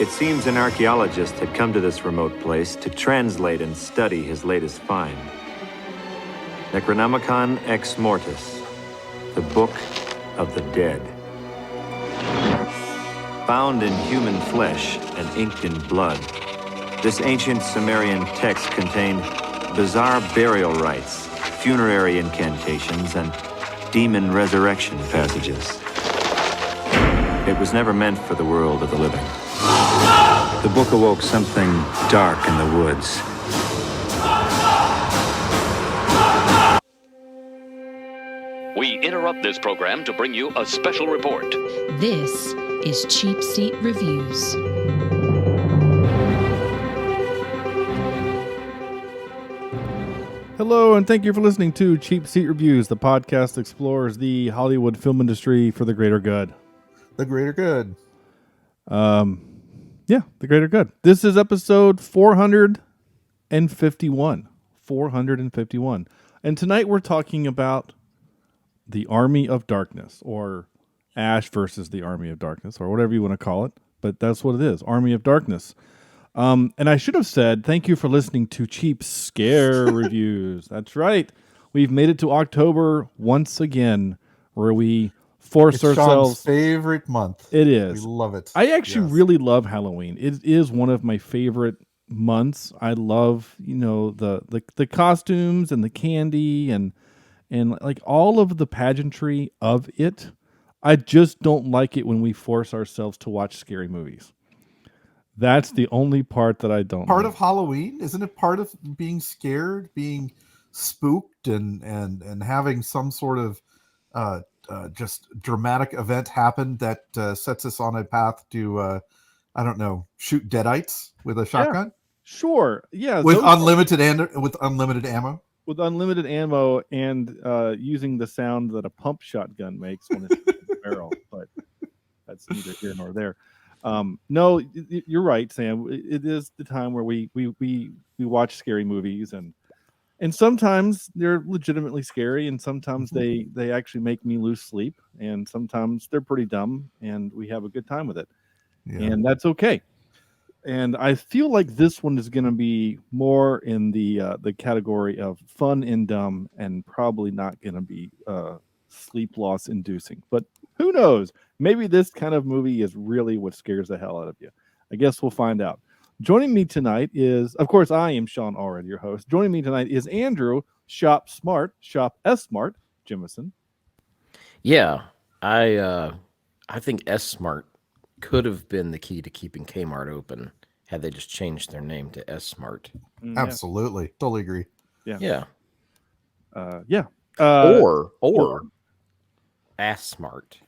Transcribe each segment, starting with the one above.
It seems an archaeologist had come to this remote place to translate and study his latest find. Necronomicon Ex Mortis, the Book of the Dead. Found in human flesh and inked in blood, this ancient Sumerian text contained bizarre burial rites, funerary incantations, and demon resurrection passages. It was never meant for the world of the living. The book awoke something dark in the woods. We interrupt this program to bring you a special report. This is Cheapseat Reviews. Hello, and thank you for listening to Cheapseat Reviews, the podcast that explores the Hollywood film industry for the greater good. The greater good. The greater good. This is episode 451. 451. And tonight we're talking about the Army of Darkness, or Ash versus the Army of Darkness, or whatever you want to call it. But that's what it is, Army of Darkness. And I should have said, thank you for listening to Cheap Scare Reviews. That's right. We've made it to October once again, where we force ourselves. Sean's favorite month. It is. We love it. I actually really love Halloween. It is one of my favorite months. I love, the costumes and the candy and like all of the pageantry of it. I just don't like it when we force ourselves to watch scary movies. That's the only part that I don't Part like. of Halloween? Isn't it part of being scared, being spooked, and having some sort of just dramatic event happen that sets us on a path to, shoot deadites with a shotgun? Yeah, sure. Yeah. With unlimited ammo? With unlimited ammo and using the sound that a pump shotgun makes when it's in the barrel. But that's neither here nor there. No, you're right, Sam. It is the time where we watch scary movies, and sometimes they're legitimately scary, and sometimes they actually make me lose sleep, and sometimes they're pretty dumb, and we have a good time with it, and that's okay. And I feel like this one is going to be more in the category of fun and dumb, and probably not going to be sleep loss inducing. But who knows? Maybe this kind of movie is really what scares the hell out of you. I guess we'll find out. Joining me tonight is, of course, I am Sean Allred, your host. Joining me tonight is Andrew, Shop S Smart Jimison. Yeah, I think S Smart could have been the key to keeping Kmart open had they just changed their name to S Smart. Absolutely. Totally agree. Yeah. Or Ass Smart.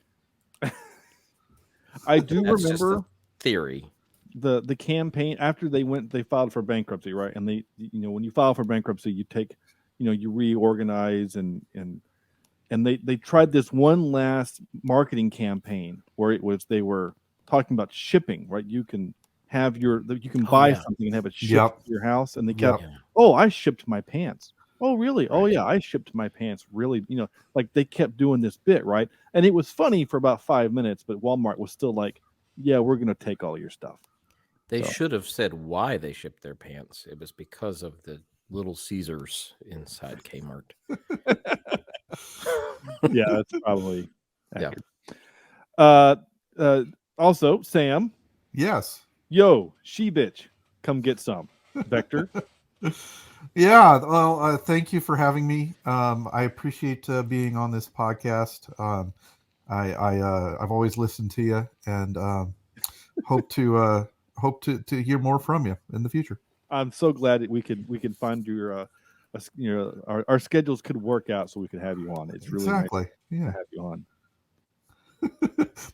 I do That's remember just a theory. The campaign after they filed for bankruptcy, right? And they, when you file for bankruptcy, you take, you reorganize and they tried this one last marketing campaign where they were talking about shipping, right? You can have buy something and have it shipped to your house, and they kept, I shipped my pants. Oh, really? Right. Oh, yeah, I shipped my pants. Really, like they kept doing this bit, right? And it was funny for about 5 minutes, but Walmart was still like, yeah, we're going to take all your stuff. They should have said why they shipped their pants. It was because of the Little Caesars inside Kmart. Yeah, that's probably accurate. Also, Sam. Yes. Yo, she bitch, come get some. Vector. Yeah, well, thank you for having me. I appreciate being on this podcast. I've always listened to you, and hope to hear more from you in the future. I'm so glad that we could find your our schedules could work out so we could have you on. It's really nice to have you on.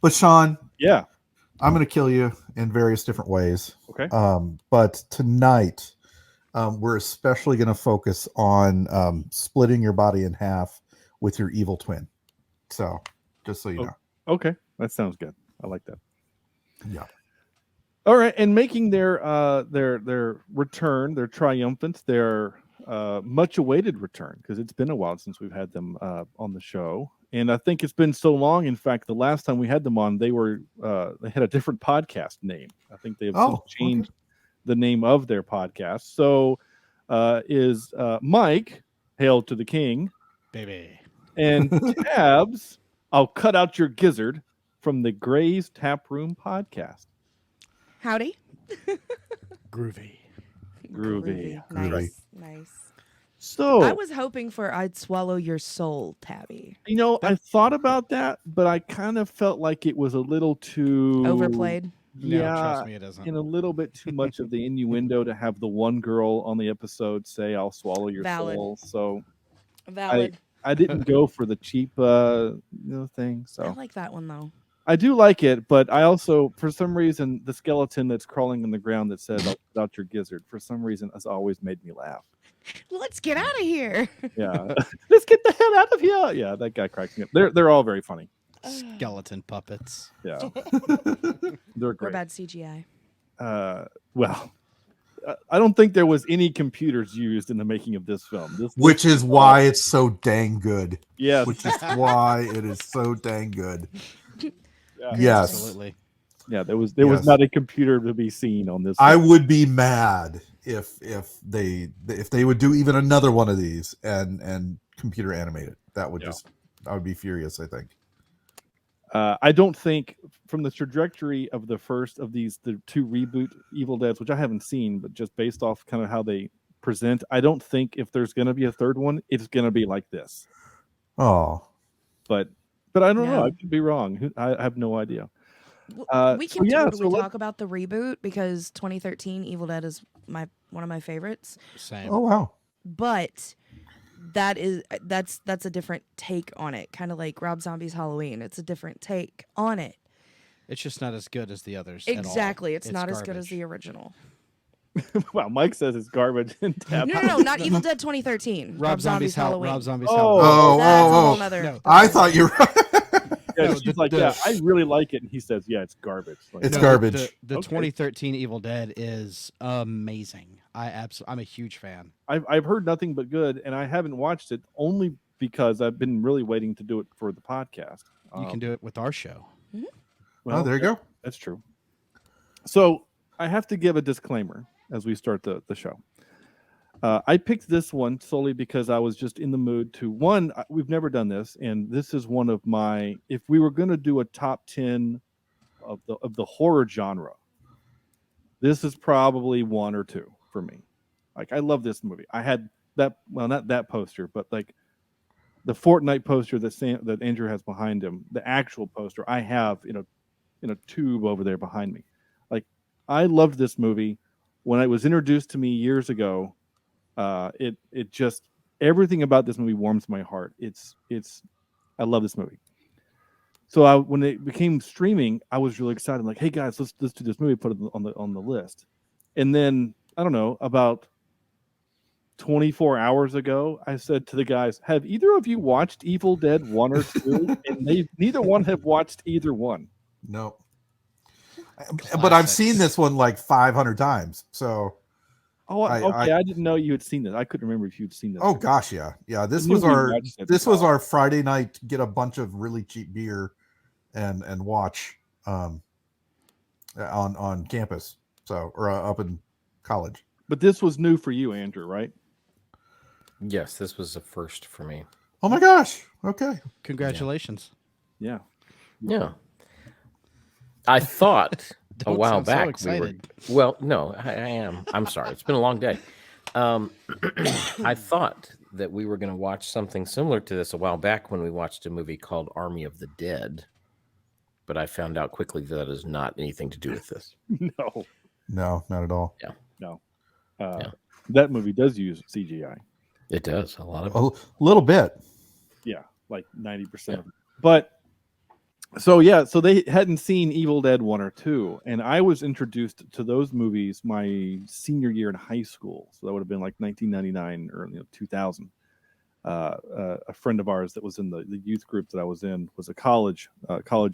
But Sean, I'm going to kill you in various different ways. Okay. But tonight, we're especially going to focus on splitting your body in half with your evil twin. So, just so you know. Okay, that sounds good. I like that. Yeah. All right, and making their return, their triumphant, their much awaited return, because it's been a while since we've had them on the show, And I think it's been so long. In fact, the last time we had them on, they had a different podcast name. I think they have since changed the name of their podcast. So is Mike, hail to the king, baby, and Tabs, I'll cut out your gizzard, from the Gray's Taproom podcast. Howdy. Groovy. Nice. So I was hoping for I'd swallow your soul, Tabby. I thought about that, but I kind of felt like it was a little too overplayed. Yeah, no, trust me, it isn't. And a little bit too much of the innuendo to have the one girl on the episode say, "I'll swallow your soul." So valid. I didn't go for the cheap thing. So I like that one though. I do like it, but I also, for some reason, the skeleton that's crawling on the ground that says, "I'll cut out your gizzard," for some reason, has always made me laugh. Let's get out of here. Yeah, let's get the hell out of here. Yeah, that guy cracks me up. They're all very funny. Skeleton puppets. Yeah, they're great. Or bad CGI. Well, I don't think there was any computers used in the making of this film. Which is why it's so dang good. Yes. Which is why it is so dang good. Yeah. Yes. Absolutely. Yeah, there was not a computer to be seen on this. I would be mad if they would do even another one of these and computer animate it. That would I would be furious, I think. I don't think, from the trajectory of the first of the two reboot Evil Deads, which I haven't seen, but just based off kind of how they present, I don't think if there's going to be a third one, it's going to be like this. Oh, but I don't know. I could be wrong. I have no idea. We can totally talk about the reboot because 2013 Evil Dead is one of my favorites. Same. Oh wow! But that's a different take on it, kind of like Rob Zombie's Halloween. It's a different take on it. It's just not as good as the others. Exactly, it's not garbage. as good as the original. Wow, Mike says it's garbage. No, not Evil Dead 2013. Rob Zombie's Halloween. Rob Zombie's Halloween. Oh. I thought you were. Yeah, she's like, I really like it, and he says, yeah, it's garbage. Like, it's garbage. The 2013 Evil Dead is amazing. I'm a huge fan. I've heard nothing but good, and I haven't watched it only because I've been really waiting to do it for the podcast. You can do it with our show. Well, there you go. That's true. So I have to give a disclaimer as we start the show. I picked this one solely because I was just in the mood to we've never done this, and this is one of my, if we were going to do a top 10 of the horror genre, this is probably one or two for me. Like, I love this movie. I had not that poster, but like the Fortnite poster that Andrew has behind him, the actual poster I have in a tube over there behind me. Like, I loved this movie when it was introduced to me years ago. It just, everything about this movie warms my heart. I love this movie. So when it became streaming, I was really excited. I'm like, hey guys, let's do this movie, put it on the list. And then I don't know, about 24 hours ago, I said to the guys, have either of you watched Evil Dead 1 or 2? And neither one have watched either one. No. But I've seen this one like 500 times. So Oh, okay. I didn't know you had seen this. I couldn't remember if you'd seen this. Oh gosh, yeah. This was our Friday night, get a bunch of really cheap beer and watch on campus. So, or up in college. But this was new for you, Andrew, right? Yes, this was a first for me. Oh my gosh. Okay. Congratulations. Yeah. I thought a while sound so back excited. no, I am. I'm sorry. It's been a long day. I thought that we were going to watch something similar to this a while back when we watched a movie called Army of the Dead, but I found out quickly that is not anything to do with this. No, not at all. Yeah. No. That movie does use CGI. It does. A lot of it. A little bit. Yeah, like 90% of it. But so they hadn't seen Evil Dead 1 or 2, and I was introduced to those movies my senior year in high school. So that would have been like 1999 or 2000. A friend of ours that was in the youth group that I was in was a college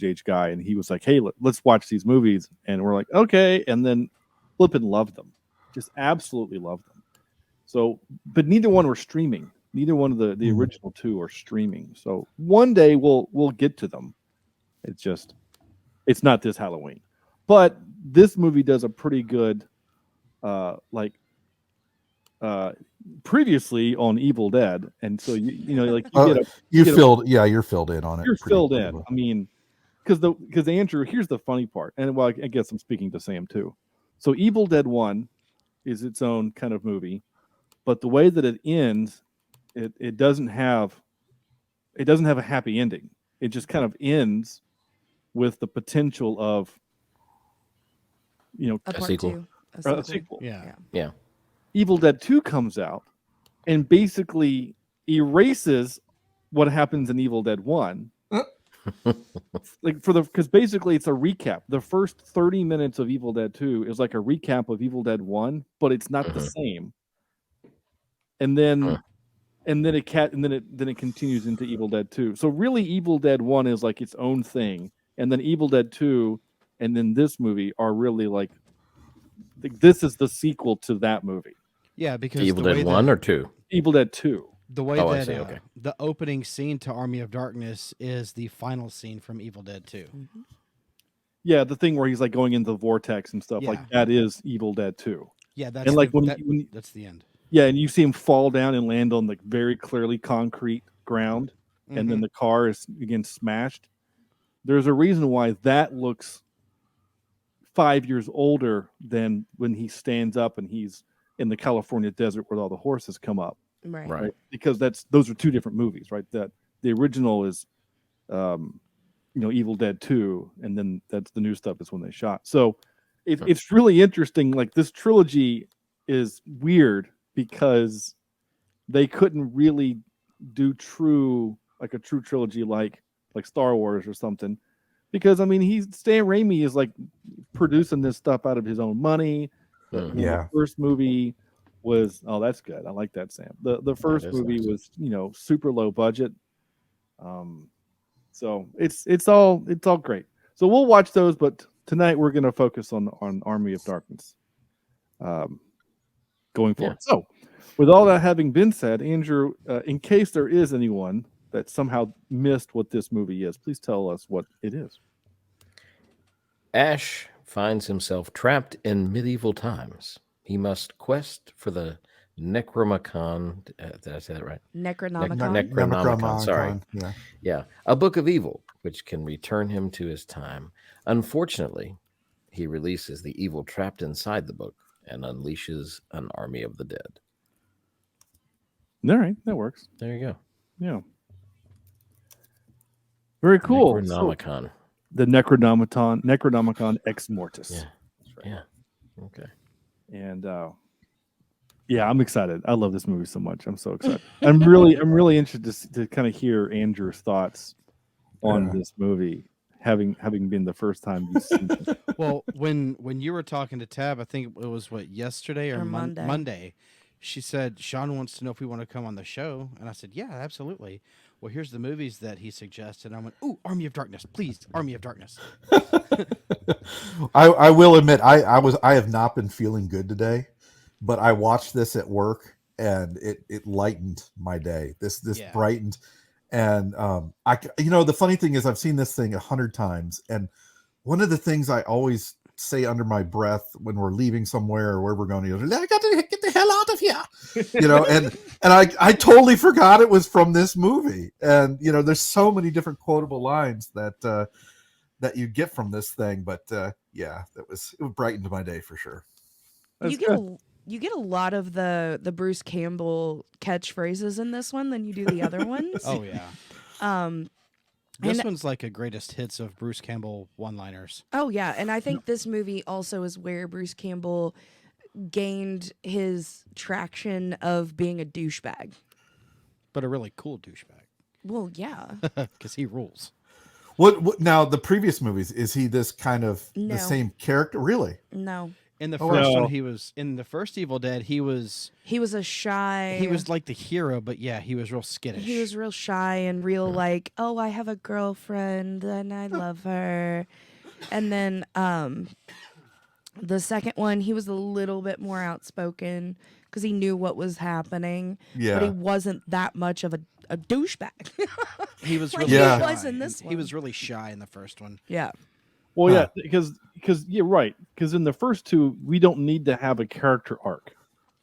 age guy, and he was like, hey, let's watch these movies. And we're like, okay. And then flippin' loved them. Just absolutely loved them. So, but neither one were streaming. Neither one of the original two are streaming. So one day we'll get to them. It's not this Halloween. But this movie does a pretty good previously on Evil Dead, and so you're filled in on it. You're filled in. I mean, because Andrew, here's the funny part, and well, I guess I'm speaking to Sam too. So Evil Dead 1 is its own kind of movie, but the way that it ends, it doesn't have a happy ending. It just kind of ends with the potential of a sequel. A sequel. Yeah. Evil Dead 2 comes out and basically erases what happens in Evil Dead 1. Because basically it's a recap. The first 30 minutes of Evil Dead 2 is like a recap of Evil Dead 1, but it's not the same. And then it continues into Evil Dead 2. So really Evil Dead 1 is like its own thing, and then Evil Dead 2 and then this movie are really like this is the sequel to that movie. Yeah, because Evil Dead 1 or 2? Evil Dead 2. The way I that see, okay. the opening scene to Army of Darkness is the final scene from Evil Dead 2. Mm-hmm. Yeah, the thing where he's like going into the vortex and stuff, Yeah. like that is Evil Dead 2. Yeah, that's and like that's the end. Yeah, and you see him fall down and land on like very clearly concrete ground, and then the car is again smashed. There's a reason why that looks 5 years older than when he stands up and he's in the California desert where all the horses come up. Right. Because those are two different movies, right? That the original is Evil Dead 2, and then that's the new stuff is when they shot. So it's really interesting. Like this trilogy is weird because they couldn't really do a true trilogy like Star Wars or something. Because I mean, Stan Raimi is like producing this stuff out of his own money. The first movie was that's good. I like that, Sam. The first movie was super low budget. So it's all great. So we'll watch those, but tonight we're going to focus on Army of Darkness. Going forward. Yeah. So, with all that having been said, Andrew, in case there is anyone that somehow missed what this movie is, please tell us what it is. Ash finds himself trapped in medieval times. He must quest for the Necronomicon. Did I say that right? Necronomicon. Necronomicon. Sorry. Yeah. A book of evil, which can return him to his time. Unfortunately, he releases the evil trapped inside the book and unleashes an army of the dead. All right, that works. There you go. Yeah. Very cool. Necronomicon. So, the Necronomicon Ex Mortis. Yeah. That's right. Yeah. Okay. And I'm excited. I love this movie so much. I'm so excited. I'm really interested to kind of hear Andrew's thoughts on this movie, having been the first time you've seen it. Well, when you were talking to Tab, I think it was yesterday or Monday. She said Sean wants to know if we want to come on the show, and I said, yeah, absolutely. Well, here's the movies that he suggested. I went, ooh, Army of Darkness, please, Army of Darkness. I will admit, I have not been feeling good today, but I watched this at work and it lightened my day. This brightened, and the funny thing is I've seen this thing 100 times, and one of the things I always say under my breath when we're leaving somewhere or where we're going, I got to get the hell out of here, and I totally forgot it was from this movie. And there's so many different quotable lines that you get from this thing, but it brightened my day for sure. You get a lot of the Bruce Campbell catchphrases in this one than you do the other ones. Oh yeah. This one's like a greatest hits of Bruce Campbell one-liners. Oh, yeah. And I think this movie also is where Bruce Campbell gained his traction of being a douchebag. But a really cool douchebag. Well, yeah. Because he rules. What now, the previous movies, is he this kind of the same character? Really? No. In the first one, he was in the first Evil Dead. He was a shy. He was like the hero, but yeah, he was real skittish. He was real shy and real like, oh, I have a girlfriend and I love her. And then The second one, he was a little bit more outspoken because he knew what was happening, but he Yeah. wasn't that much of a douchebag. He was Like really he Yeah. shy. was in this He was one. really shy in the first one. Yeah. Well, Huh. yeah, because you're right. Because in the first two, we don't need to have a character arc.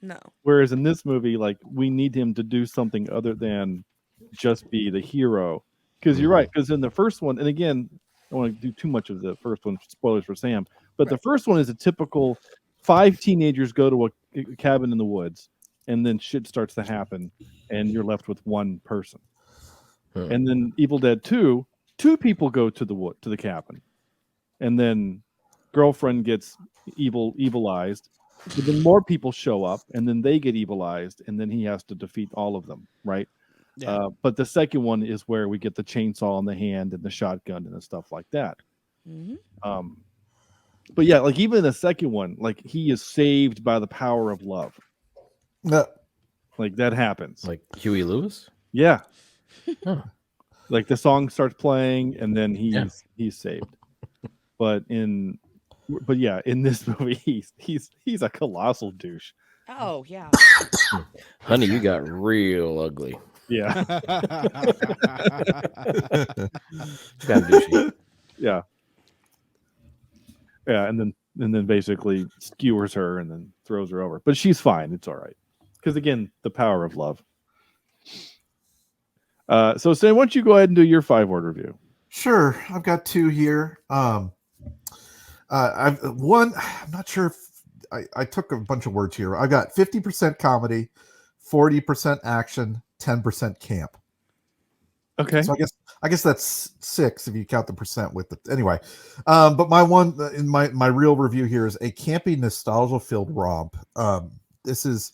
No. Whereas in this movie, like we need him to do something other than just be the hero. Because you're right. Because in the first one, and again, I don't want to do too much of the first one. Spoilers for Sam. But the first one is a typical 5 teenagers go to a cabin in the woods, and then shit starts to happen, and you're left with one person. And then Evil Dead 2, 2 people go to the cabin, and then girlfriend gets evilized. But then more people show up, and then they get evilized, and then he has to defeat all of them, right? Yeah. But the second one is where we get the chainsaw in the hand and the shotgun and the stuff like that. But yeah, like even in the second one, like he is saved by the power of love. No. Like that happens. Like Huey Lewis? Yeah. Huh. Like the song starts playing, and then he's saved. But yeah, in this movie, he's a colossal douche. Oh yeah. Honey, you got real ugly. Yeah. It's kind of douchey. Yeah. Yeah, and then basically skewers her and then throws her over. But she's fine. It's all right. Because again, the power of love. So Sam, why don't you go ahead and do your 5-word review? Sure. I've got 2 here. I've one. I'm not sure if I took a bunch of words here. I got 50% comedy, 40% action, 10% camp. Okay. So I guess that's 6 if you count the percent with it. Anyway, but my one in my real review here is a campy, nostalgia-filled romp. This is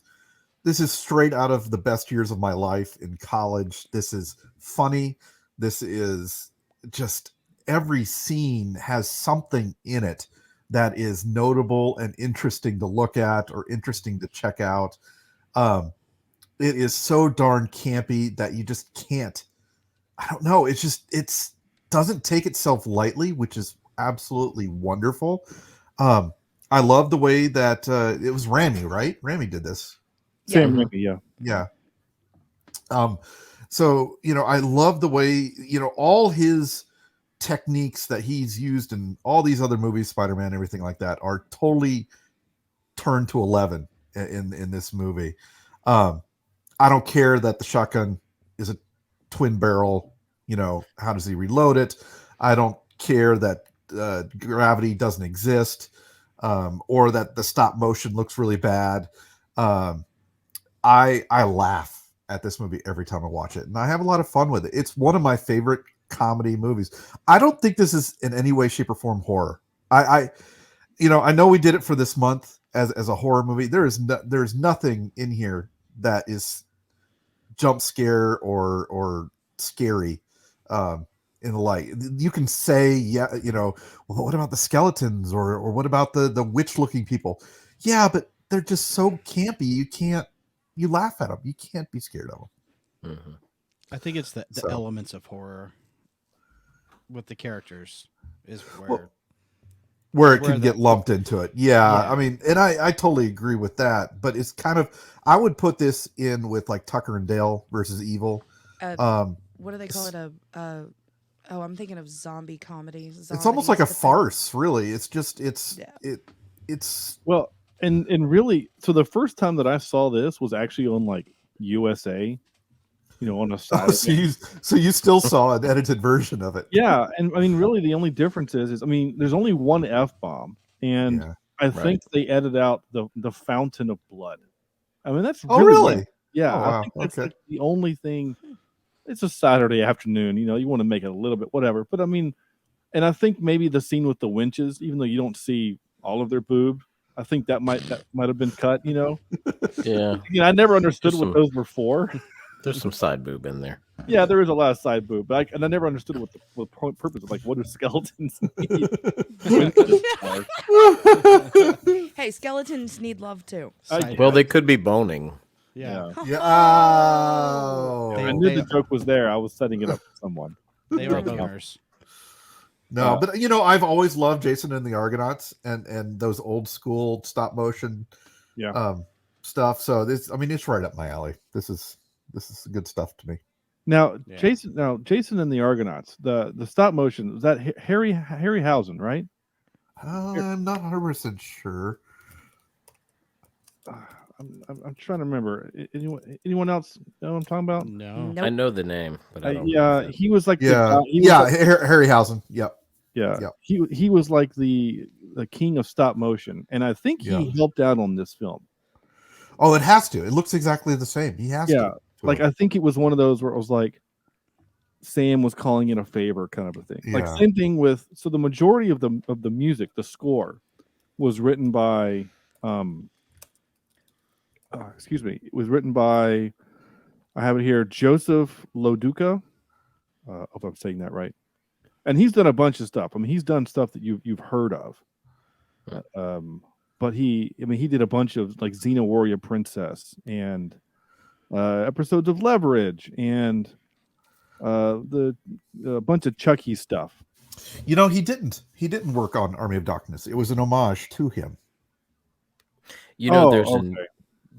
straight out of the best years of my life in college. This is funny. This is just every scene has something in it that is notable and interesting to look at or interesting to check out. It is so darn campy that you just can't. I don't know. It doesn't take itself lightly, which is absolutely wonderful. I love the way that it was Rami, right? Rami did this. Sam Raimi, yeah. Yeah. So, I love the way, all his techniques that he's used in all these other movies, Spider-Man, everything like that, are totally turned to 11 in this movie. I don't care that the shotgun is a twin barrel. How does he reload it? I don't care that gravity doesn't exist, or that the stop motion looks really bad. I laugh at this movie every time I watch it, and I have a lot of fun with it. It's one of my favorite comedy movies. I don't think this is in any way, shape, or form horror. I know we did it for this month as a horror movie. There's nothing in here that is jump scare or scary in the light. You can say, well, what about the skeletons or what about the witch looking people? Yeah, but they're just so campy. You laugh at them. You can't be scared of them. Mm-hmm. I think it's the elements of horror with the characters is where it can get lumped into it. Yeah. I mean, and I totally agree with that, but it's kind of, I would put this in with like Tucker and Dale versus Evil. What do they call it? I'm thinking of zombie comedy. It's almost like a farce, really. It's just, it's well, and really, so the first time that I saw this was actually on like USA, on a side. So you still saw an edited version of it. Yeah, and I mean, really, the only difference is there's only one F-bomb, and I think they edit out the fountain of blood. I mean, that's really? Yeah, oh, wow. I think that's like the only thing. It's a Saturday afternoon, you want to make it a little bit whatever. But I mean, and I think maybe the scene with the winches, even though you don't see all of their boob, I think that might have been cut. Yeah. I never understood what those were for. There's some side boob in there. Yeah, there is a lot of side boob, but I never understood what the purpose of, like, what do skeletons need? Hey, skeletons need love too. Well, they could be boning. Yeah. Oh. I knew the joke was there. I was setting it up for someone. They are boners. No, but I've always loved Jason and the Argonauts and those old school stop motion stuff. So it's right up my alley. This is good stuff to me. Now, Jason and the Argonauts, the stop motion, was that Harryhausen, right? I'm not 100% sure. I'm trying to remember. Anyone else know what I'm talking about? No. I know the name, but I don't. He was like Harryhausen. Yep. Yeah. He was like the king of stop motion, and I think he helped out on this film. Oh, it has to. It looks exactly the same. He has to. Like I think it was one of those where it was like Sam was calling in a favor kind of a thing. Like same thing with the majority of the music, the score, was written by it was written by, I have it here, Joseph Loduca. Hope I'm saying that right. And he's done a bunch of stuff. I mean, he's done stuff that you've heard of. But he did a bunch of like Xena Warrior Princess and episodes of Leverage and a bunch of Chucky stuff. He didn't work on Army of Darkness. It was an homage to him.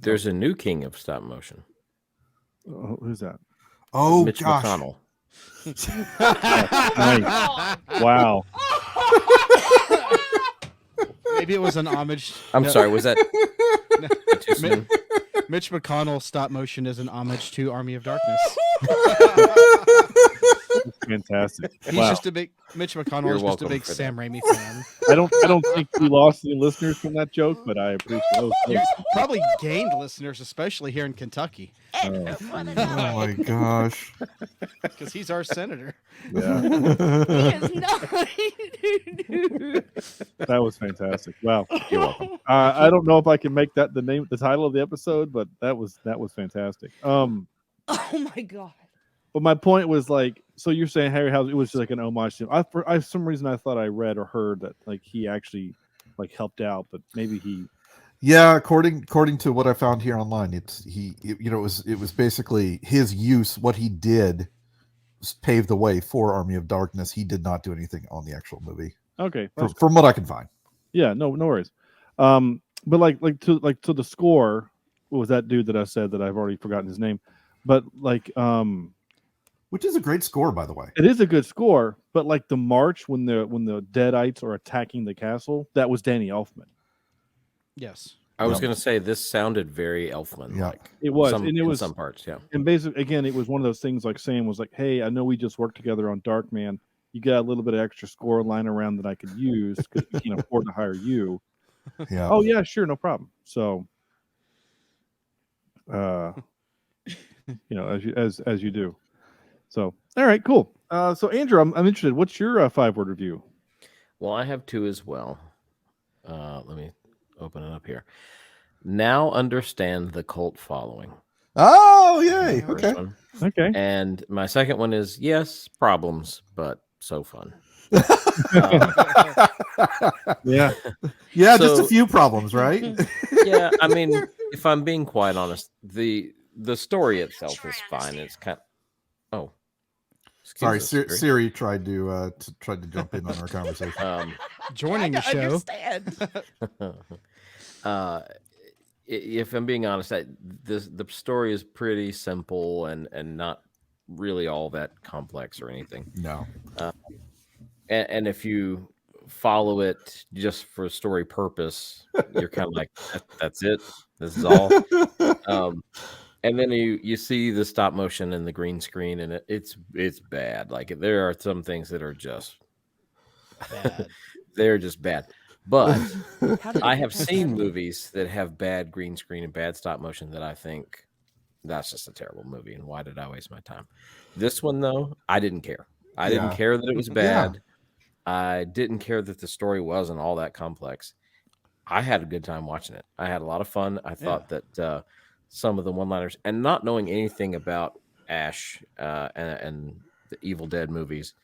There's a new king of stop motion. Who's that? Oh, Mitch gosh. McConnell. Nice. Wow. Maybe it was an homage. I'm sorry, was that too soon? Mitch McConnell stop motion is an homage to Army of Darkness. That's fantastic. He's just a big Mitch McConnell is just a big Sam Raimi fan. I don't think we lost any listeners from that joke, but I appreciate those. You probably gained listeners, especially here in Kentucky. Oh my gosh. Because he's our senator. Yeah. That was fantastic. Wow. You're welcome. I don't know if I can make that the title of the episode, but that was fantastic. Oh my god. But my point was like, so you're saying Harryhausen, it was just like an homage to him. For some reason I thought I read or heard that like he actually like helped out, but maybe he. Yeah, according to what I found here online, it was basically his use. What he did paved the way for Army of Darkness. He did not do anything on the actual movie. Okay, from what I can find. Yeah, no worries. But like to the score, what was that dude that I said that I've already forgotten his name? But like which is a great score, by the way. It is a good score, but like the march when the Deadites are attacking the castle, that was Danny Elfman. Yes. I was going to say this sounded very Elfman. Yeah, it was, and it was some parts. Yeah, and basically, again, it was one of those things like Sam was like, "Hey, I know we just worked together on Darkman. You got a little bit of extra score lying around that I could use because we can't afford to hire you." Yeah. Oh yeah, sure, no problem. So, as you do. So, all right, cool. So Andrew, I'm interested. What's your 5-word review? Well, I have 2 as well. Let me open it up here. Now understand the cult following. Oh, yay. Okay. Okay. And my second one is, yes, problems, but so fun. Yeah. Yeah, so, just a few problems, right? Yeah, I mean, if I'm being quite honest, the story itself is fine. It's kind of, sorry, Siri tried to jump in on our conversation. Joining the show. If I'm being honest, the story is pretty simple and not really all that complex or anything. No. And if you follow it just for story purpose, you're kind of like, that's it. This is all. And then you see the stop motion and the green screen, and it's bad. Like there are some things that are just bad. They're just bad. But I have seen movies that have bad green screen and bad stop motion that I think that's just a terrible movie. And why did I waste my time? This one, though, I didn't care. I didn't care that it was bad. Yeah. I didn't care that the story wasn't all that complex. I had a good time watching it. I had a lot of fun. I thought that some of the one-liners, and not knowing anything about Ash and the Evil Dead movies,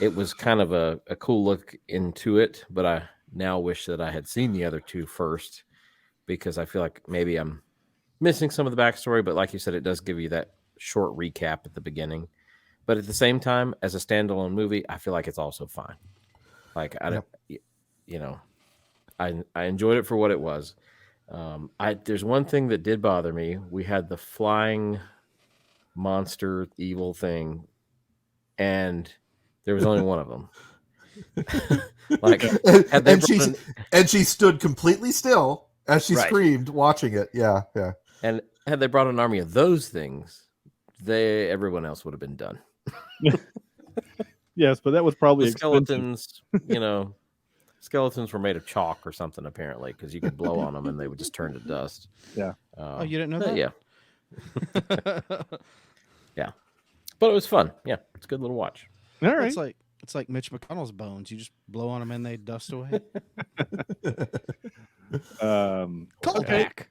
it was kind of a cool look into it, but I now wish that I had seen the other 2 first, because I feel like maybe I'm missing some of the backstory, but like you said, it does give you that short recap at the beginning. But at the same time, as a standalone movie, I feel like it's also fine. Like I don't, you know, I enjoyed it for what it was. There's one thing that did bother me. We had the flying monster evil thing, and there was only one of them. Like, and she stood completely still as she screamed, watching it. Yeah. And had they brought an army of those things, everyone else would have been done. Yes, but that was probably the skeletons. Skeletons were made of chalk or something, apparently, because you could blow on them and they would just turn to dust. Yeah. Oh, you didn't know that? Yeah. Yeah. But it was fun. Yeah, it's a good little watch. All right. It's like Mitch McConnell's bones. You just blow on them and they dust away. Callback.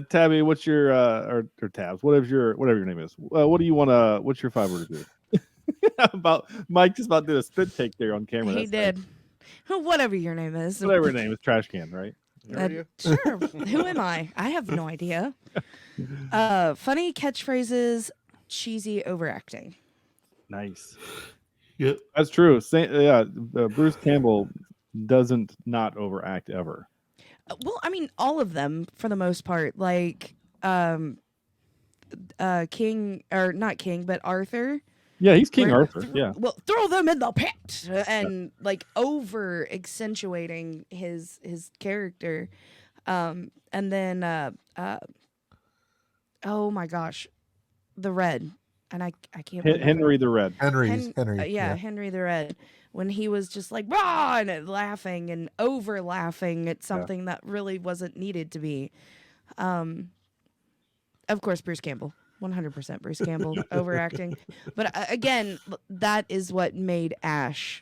Tabby, what's your or Tabs, whatever your name is. What do you want to? What's your 5-word review? About Mike just about did a spit take there on camera. He did. Nice. Whatever your name is. Whatever your name is, trash can, right? Sure. Who am I? I have no idea. Funny catchphrases, cheesy overacting. Nice. Yep, that's true. Bruce Campbell doesn't not overact ever. Well, I mean, all of them for the most part. Like, King or not King, but Arthur. Yeah, he's King Arthur. Yeah. Well, throw them in the pit and like over accentuating his character, and then oh my gosh, the Red, and I can't. Henry the Red. Henry. Henry the Red. When he was just like rah and laughing and over laughing at something that really wasn't needed to be. Of course, Bruce Campbell. 100% Bruce Campbell overacting. But again, that is what made Ash.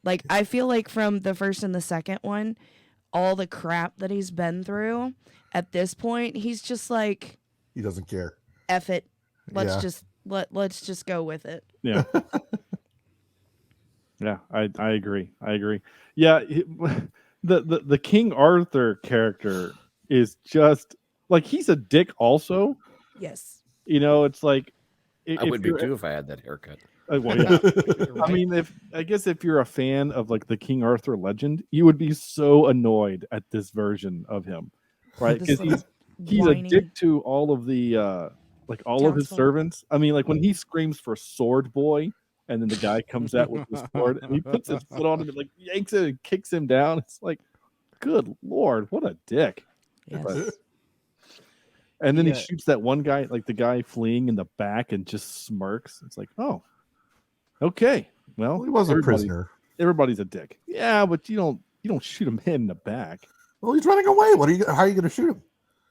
Like, I feel like from the first and the second one, all the crap that he's been through, at this point, he's just like, he doesn't care. F it. Let's just go with it. Yeah. Yeah, I agree. Yeah, the King Arthur character is just like, he's a dick also. Yes. You know, it's like I would be too if I had that haircut. Well, yeah. I mean, if you're a fan of like the King Arthur legend, you would be so annoyed at this version of him, right? Because he's a dick to all of the all of his servants. I mean, like when he screams for Sword Boy, and then the guy comes out with his sword and he puts his foot on him and like yanks it and kicks him down. It's like, good Lord, what a dick! Yes. But, and then he shoots that one guy, like the guy fleeing in the back, and just smirks. It's like, oh, okay. Well, he was a prisoner. Everybody's a dick. Yeah, but you don't shoot him in the back. Well, he's running away. How are you going to shoot him?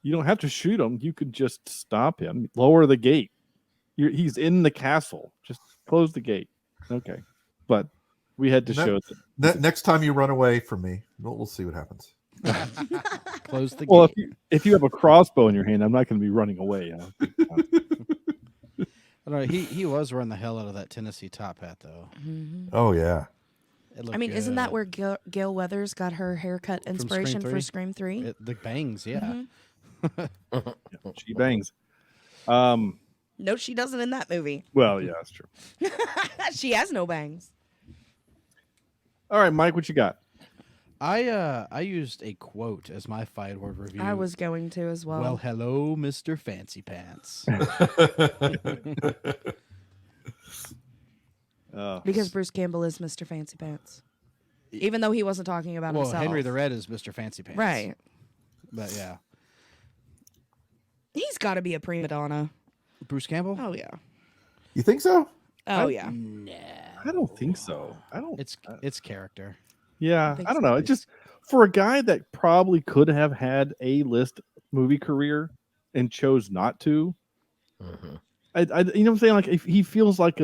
You don't have to shoot him. You could just stop him. Lower the gate. He's in the castle. Just close the gate. Okay. But we had to show that. Next time you run away from me, we'll see what happens. Close the gate. Well, if you have a crossbow in your hand, I'm not going to be running away. I don't know. He was wearing the hell out of that Tennessee top hat, though. Mm-hmm. Oh yeah. I mean, isn't that where Gail Weathers got her haircut inspiration for Scream 3? The bangs, yeah. Mm-hmm. She bangs. No, she doesn't in that movie. Well, yeah, that's true. She has no bangs. All right, Mike, what you got? I used a quote as my 5-word review. I was going to as well. Well, hello, Mr. Fancy Pants. Because Bruce Campbell is Mr. Fancy Pants. Even though he wasn't talking about himself. Well, Henry the Red is Mr. Fancy Pants. Right. But yeah. He's got to be a prima donna. Bruce Campbell? Oh, yeah. You think so? Oh, yeah. Nah. I don't think so. It's character. Yeah, I don't know. It's just for a guy that probably could have had a list movie career and chose not to. Mm-hmm. I you know what I'm saying? Like if he feels like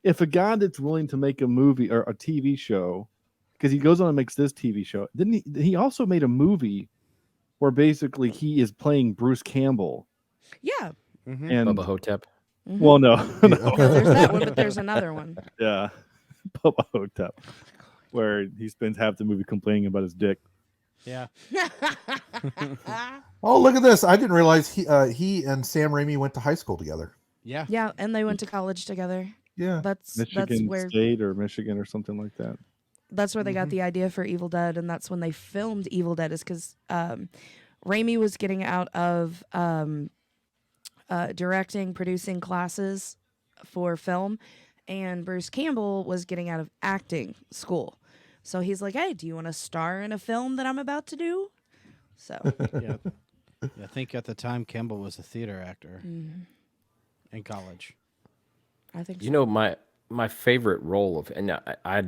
if a guy that's willing to make a movie or a TV show, because he goes on and makes this TV show, then he also made a movie where basically he is playing Bruce Campbell. Yeah. Mm-hmm. And Bubba Hotep. Mm-hmm. Well, no. There's that one, but there's another one. Yeah, Bubba Hotep, where he spends half the movie complaining about his dick. Yeah. Oh, look at this! I didn't realize he and Sam Raimi went to high school together. Yeah. Yeah, and they went to college together. Yeah. That's Michigan where State or Michigan or something like that. that's where they got the idea for Evil Dead, and that's when they filmed Evil Dead. Is because Raimi was getting out of directing, producing classes for film, and Bruce Campbell was getting out of acting school. So he's like, "Hey, do you want to star in a film that I'm about to do?" So Yeah. I think at the time Campbell was a theater actor in college. I think You know, my favorite role of, and I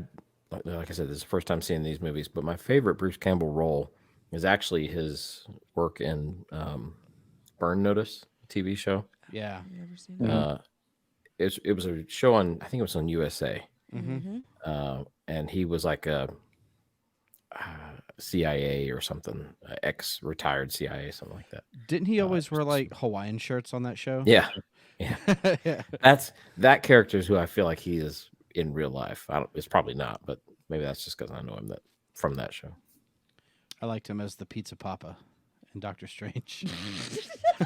like I said, this is the first time seeing these movies, but my favorite Bruce Campbell role is actually his work in Burn Notice TV show. Yeah. never seen that. It was a show on, I think it was on USA, Mm-hmm. and he was like a CIA or something, ex-retired CIA, something like that. Didn't he always wear like Hawaiian shirts on that show? Yeah, yeah. Yeah. That character is who I feel like he is in real life. It's probably not, but maybe that's just because I know him from that show. I liked him as the Pizza Papa in Doctor Strange.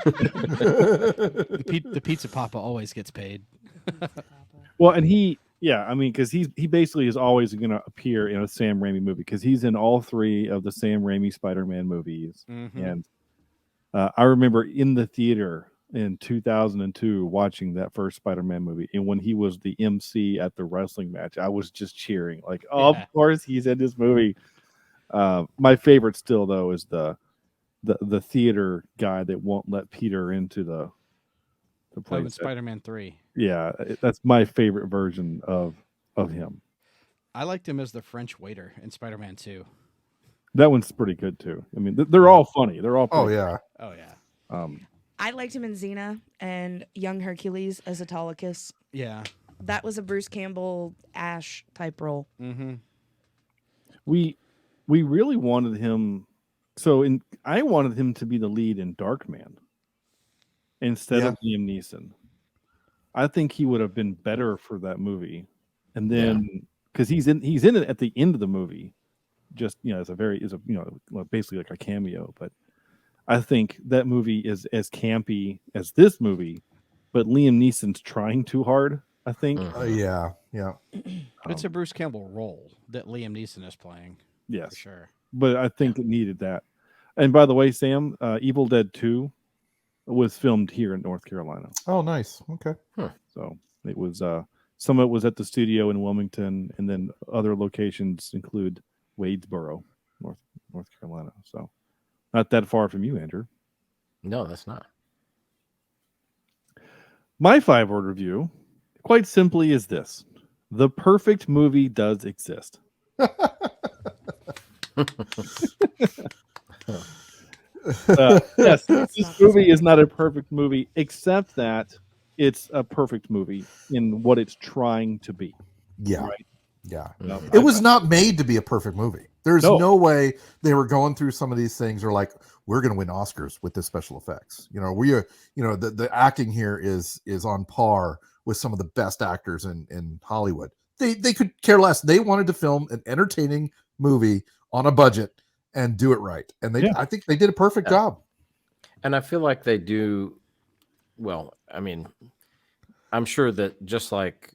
The Pizza Papa always gets paid. Well, and I mean, because he basically is always going to appear in a Sam Raimi movie because he's in all 3 of the Sam Raimi Spider-Man movies. Mhm. And I remember in the theater in 2002 watching that first Spider-Man movie, and when he was the MC at the wrestling match, I was just cheering like, "Oh, Yeah. of course he's in this movie." My favorite still though is the theater guy that won't let Peter into the Oh, place. in Spider-Man 3. Yeah, that's my favorite version of him. I liked him as the French waiter in Spider-Man 2. That one's pretty good too. I mean, they're all funny. They're all Oh pretty yeah. Oh yeah. I liked him in Xena and Young Hercules as Autolycus. Yeah. That was a Bruce Campbell Ash type role. Mm-hmm. We really wanted him. I wanted him to be the lead in Darkman instead of Liam Neeson. I think he would have been better for that movie. And then because he's in it at the end of the movie, just as basically like a cameo. But I think that movie is as campy as this movie, but Liam Neeson's trying too hard. I think. Yeah. It's a Bruce Campbell role that Liam Neeson is playing. Yes, For sure. but I think it needed that. And by the way, Sam, Evil Dead 2 was filmed here in North Carolina. Oh, nice. Okay. So it was some of it was at the studio in Wilmington, and then other locations include Wadesboro, North Carolina. So not that far from you, Andrew. No, that's not. My 5-word review, quite simply, is this: the perfect movie does exist. Yes, this movie is not a perfect movie, except that it's a perfect movie in what it's trying to be. Yeah. Right? Yeah. No, It was not made to be a perfect movie. There's no way they were going through some of these things or like, we're going to win Oscars with the special effects. The acting here is on par with some of the best actors in Hollywood. They could care less. They wanted to film an entertaining movie on a budget and do it right. And I think they did a perfect job. And I feel like they do well. I mean, I'm sure that just like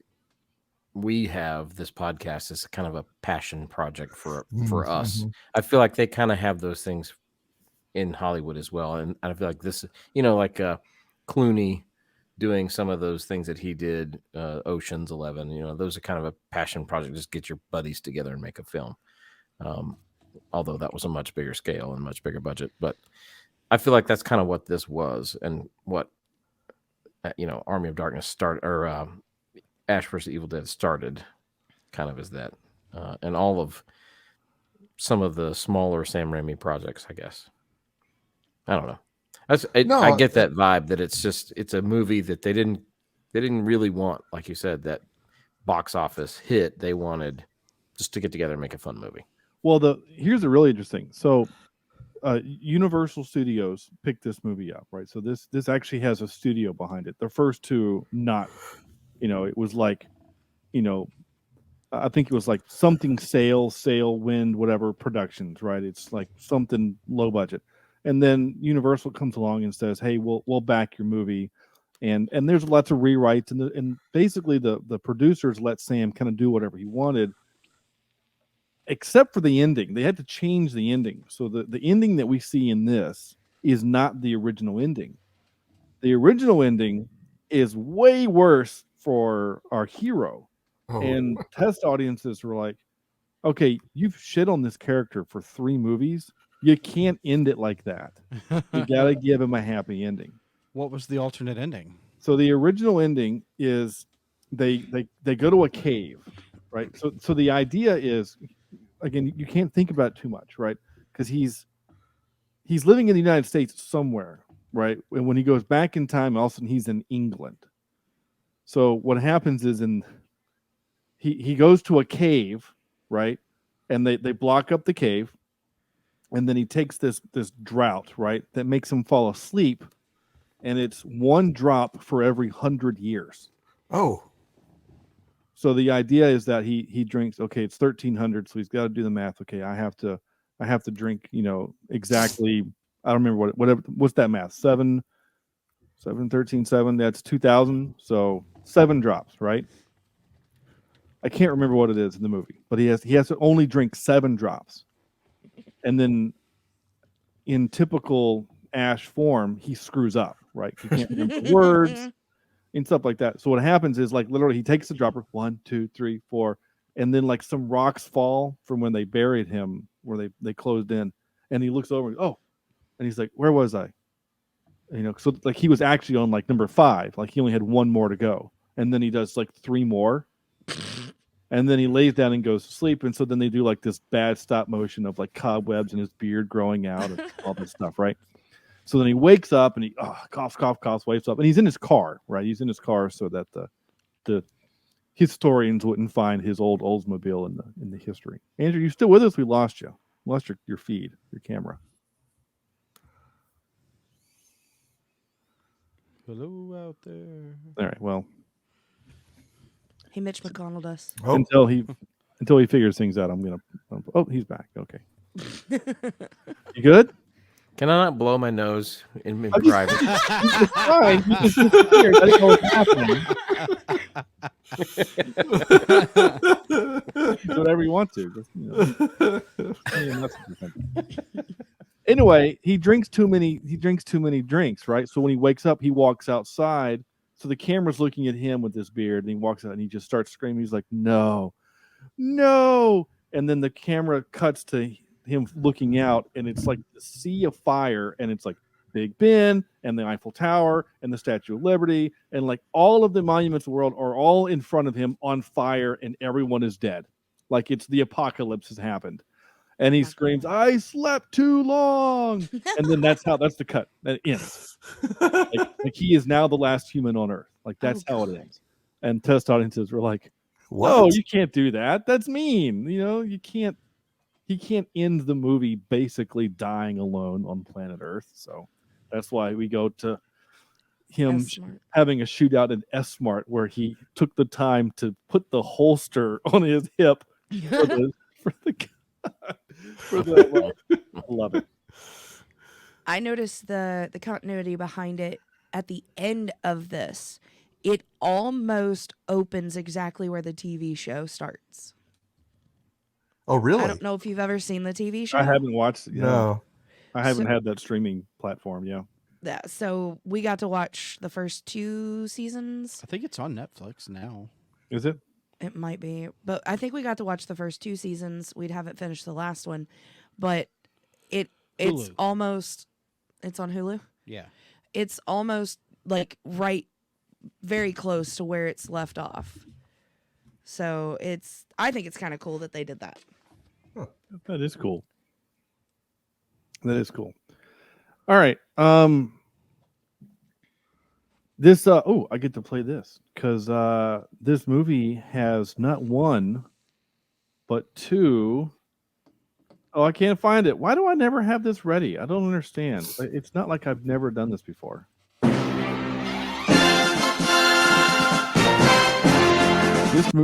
we have this podcast is kind of a passion project for us. I feel like they kind of have those things in Hollywood as well. And I feel like this, like Clooney doing some of those things that he did, Ocean's 11, those are kind of a passion project. Just get your buddies together and make a film. Although that was a much bigger scale and much bigger budget, but I feel like that's kind of what this was and what, Army of Darkness started, or Ash vs. Evil Dead started kind of as that. And all of some of the smaller Sam Raimi projects, I guess. I don't know. I get that vibe that it's a movie that they didn't really want, like you said, that box office hit. They wanted just to get together and make a fun movie. Well, here's a really interesting. So, Universal Studios picked this movie up, right? So this actually has a studio behind it. The first two, not, it was like, I think it was like something Sail, Wind, whatever Productions, right? It's like something low budget. And then Universal comes along and says, "Hey, we'll back your movie." and there's lots of rewrites, and basically the producers let Sam kind of do whatever he wanted, except for the ending. They had to change the ending. So the ending that we see in this is not the original ending. The original ending is way worse for our hero. Oh. And test audiences were like, okay, you've shit on this character for 3 movies. You can't end it like that. You got to give him a happy ending. What was the alternate ending? So the original ending is they go to a cave, right? So the idea is, again, you can't think about it too much, right? Because he's living in the United States somewhere, right? And when he goes back in time, all of a sudden he's in England. So what happens is he goes to a cave, right? And they block up the cave, and then he takes this drought, right? That makes him fall asleep, and it's 1 drop for every 100 years. Oh. So the idea is that he drinks, okay, it's 1300, so he's got to do the math. Okay, I have to drink, exactly, I don't remember what's that math? 7, 13, 7, that's 2000. So 7 drops, right? I can't remember what it is in the movie, but he has to only drink 7 drops. And then in typical Ash form, he screws up, right? He can't remember words and stuff like that. So what happens is, like, literally he takes the dropper, 1, 2, 3, 4, and then like some rocks fall from when they buried him, where they closed in, and he looks over and and he's like, where was I? So like he was actually on like number 5, like he only had 1 more to go, and then he does like 3 more, and then he lays down and goes to sleep. And so then they do like this bad stop motion of like cobwebs and his beard growing out and all this stuff, right? So then he wakes up and he coughs, wakes up, and he's in his car, right? He's in his car so that the historians wouldn't find his old Oldsmobile in the history. Andrew, you still with us? We lost you. Lost your feed, your camera. Hello out there. All right. Well, Hey, Mitch McConnell does. Oh. until he figures things out, I'm gonna. Oh, he's back. Okay. You good? Can I not blow my nose in private? It's fine. You just disappeared. I didn't know what's happening. Do whatever you want to. Just, send me a message or something. Anyway, he drinks too many drinks, right? So when he wakes up, he walks outside. So the camera's looking at him with this beard, and he walks out and he just starts screaming. He's like, no. And then the camera cuts to him looking out, and it's like the sea of fire, and it's like Big Ben and the Eiffel Tower and the Statue of Liberty, and like all of the monuments of the world are all in front of him on fire, and everyone is dead. Like it's the apocalypse has happened. And he screams, I slept too long. And then that's the cut. That ends. Like he is now the last human on Earth. Like that's how it ends. And test audiences were like, no, you can't do that. That's mean. He can't end the movie basically dying alone on planet Earth. So that's why we go to him S-Mart. having a shootout in S-Mart, where he took the time to put the holster on his hip for the I love it. I noticed the continuity behind it at the end of this. It almost opens exactly where the TV show starts. Oh, really? I don't know if you've ever seen the TV show. I haven't watched it. No. I haven't had that streaming platform. Yeah. Yeah, so we got to watch the first 2 seasons. I think it's on Netflix now. Is it? It might be, but I think we got to watch the first 2 seasons. We'd haven't finished the last one, but it's Hulu. almost, it's on Hulu. Yeah. It's almost like very close to where it's left off. So I think it's kind of cool that they did that. That is cool. That is cool. All right. This I get to play this because this movie has not 1 but 2. Oh, I can't find it. Why do I never have this ready? I don't understand. It's not like I've never done this before.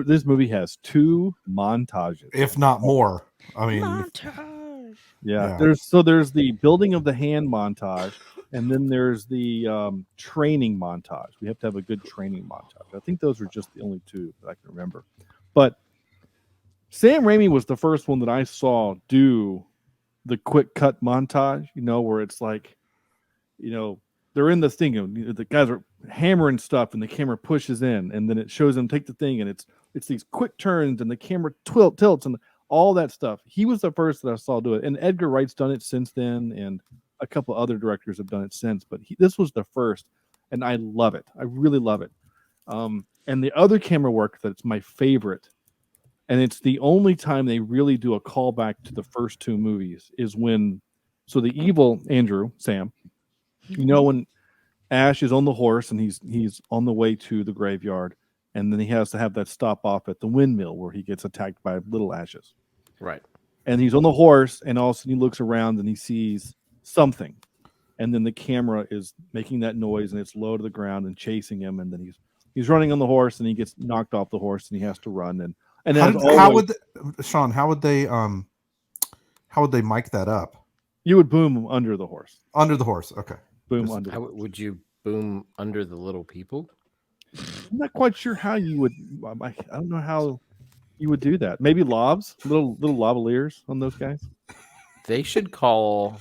This movie has 2 montages, If not more. I mean, Montage. yeah. Yeah. There's the building of the hand montage, And then there's the training montage. We have to have a good training montage. I think those are just the only two that I can remember. But Sam Raimi was the first one that I saw do the quick cut montage, where it's like, they're in this thing, the guys are hammering stuff and the camera pushes in and then it shows them take the thing and it's these quick turns and the camera tilts and all that stuff. He was the first that I saw do it. And Edgar Wright's done it since then. And a couple other directors have done it since, but this was the first, and I love it. I really love it. And the other camera work that's my favorite, and it's the only time they really do a callback to the first two movies, is when, so the evil Sam, when Ash is on the horse and he's on the way to the graveyard, and then he has to have that stop off at the windmill where he gets attacked by little Ashes. Right. And he's on the horse, and all of a sudden he looks around and he sees something, and then the camera is making that noise and it's low to the ground and chasing him, and then he's running on the horse and he gets knocked off the horse and he has to run, and how would they mic that up? You would boom under the horse. Under the horse, okay. Boom under. How would you boom under the little people? I'm not quite sure how you would. I don't know how you would do that. Maybe lobs, little lavaliers on those guys. They should call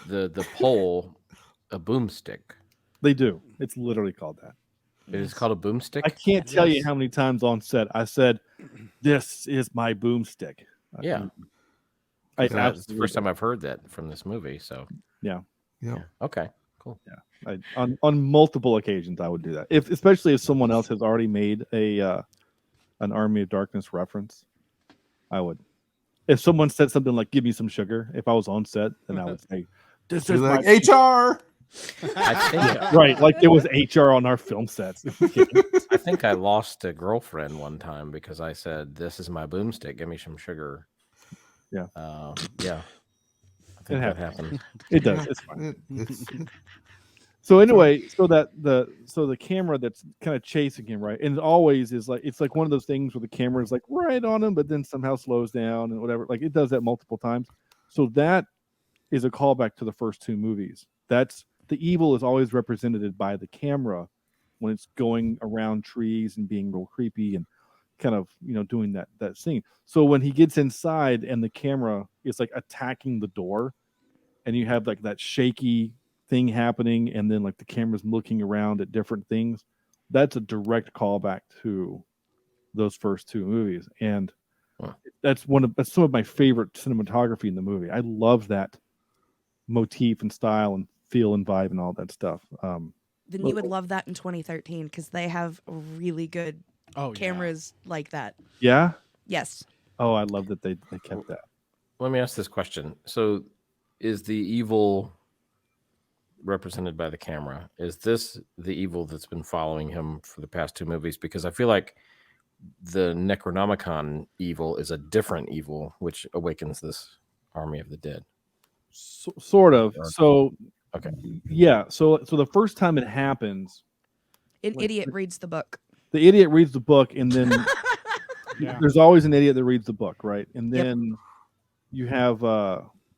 the pole a boomstick. They do. It's literally called that. It is called a boomstick. I can't tell you how many times on set I said, "This is my boomstick." Yeah, that's the first time I've heard that from this movie. So yeah. Okay, cool. Yeah, on multiple occasions I would do that. Especially if someone else has already made an Army of Darkness reference, I would. If someone said something like "Give me some sugar," if I was on set, then I would say, "This is like my HR." I think right, like there was HR on our film sets. I think I lost a girlfriend one time because I said, "This is my boomstick. Give me some sugar." Yeah. Yeah. I think that happened. It does. It's fine. So anyway, so the camera that's kind of chasing him, right? And it always is like, it's like one of those things where the camera is like right on him, but then somehow slows down and whatever. Like it does that multiple times. So that is a callback to the first two movies. That's the evil is always represented by the camera when it's going around trees and being real creepy and kind of, doing that scene. So when he gets inside and the camera is like attacking the door and you have like that shaky thing happening and then like the camera's looking around at different things, that's a direct callback to those first two movies. And that's some of my favorite cinematography in the movie. I love that motif and style and feel and vibe and all that stuff. Then you would love that in 2013 because they have really good cameras like that. Yeah? Yes. Oh, I love that they kept that. Let me ask this question. So is the evil represented by the camera? Is this the evil that's been following him for the past two movies? Because I feel like the Necronomicon evil is a different evil, which awakens this Army of the Dead. Sort of. So, okay. Yeah. So the first time it happens, an idiot reads the book. The idiot reads the book, and then there's always an idiot that reads the book, right? And then you have,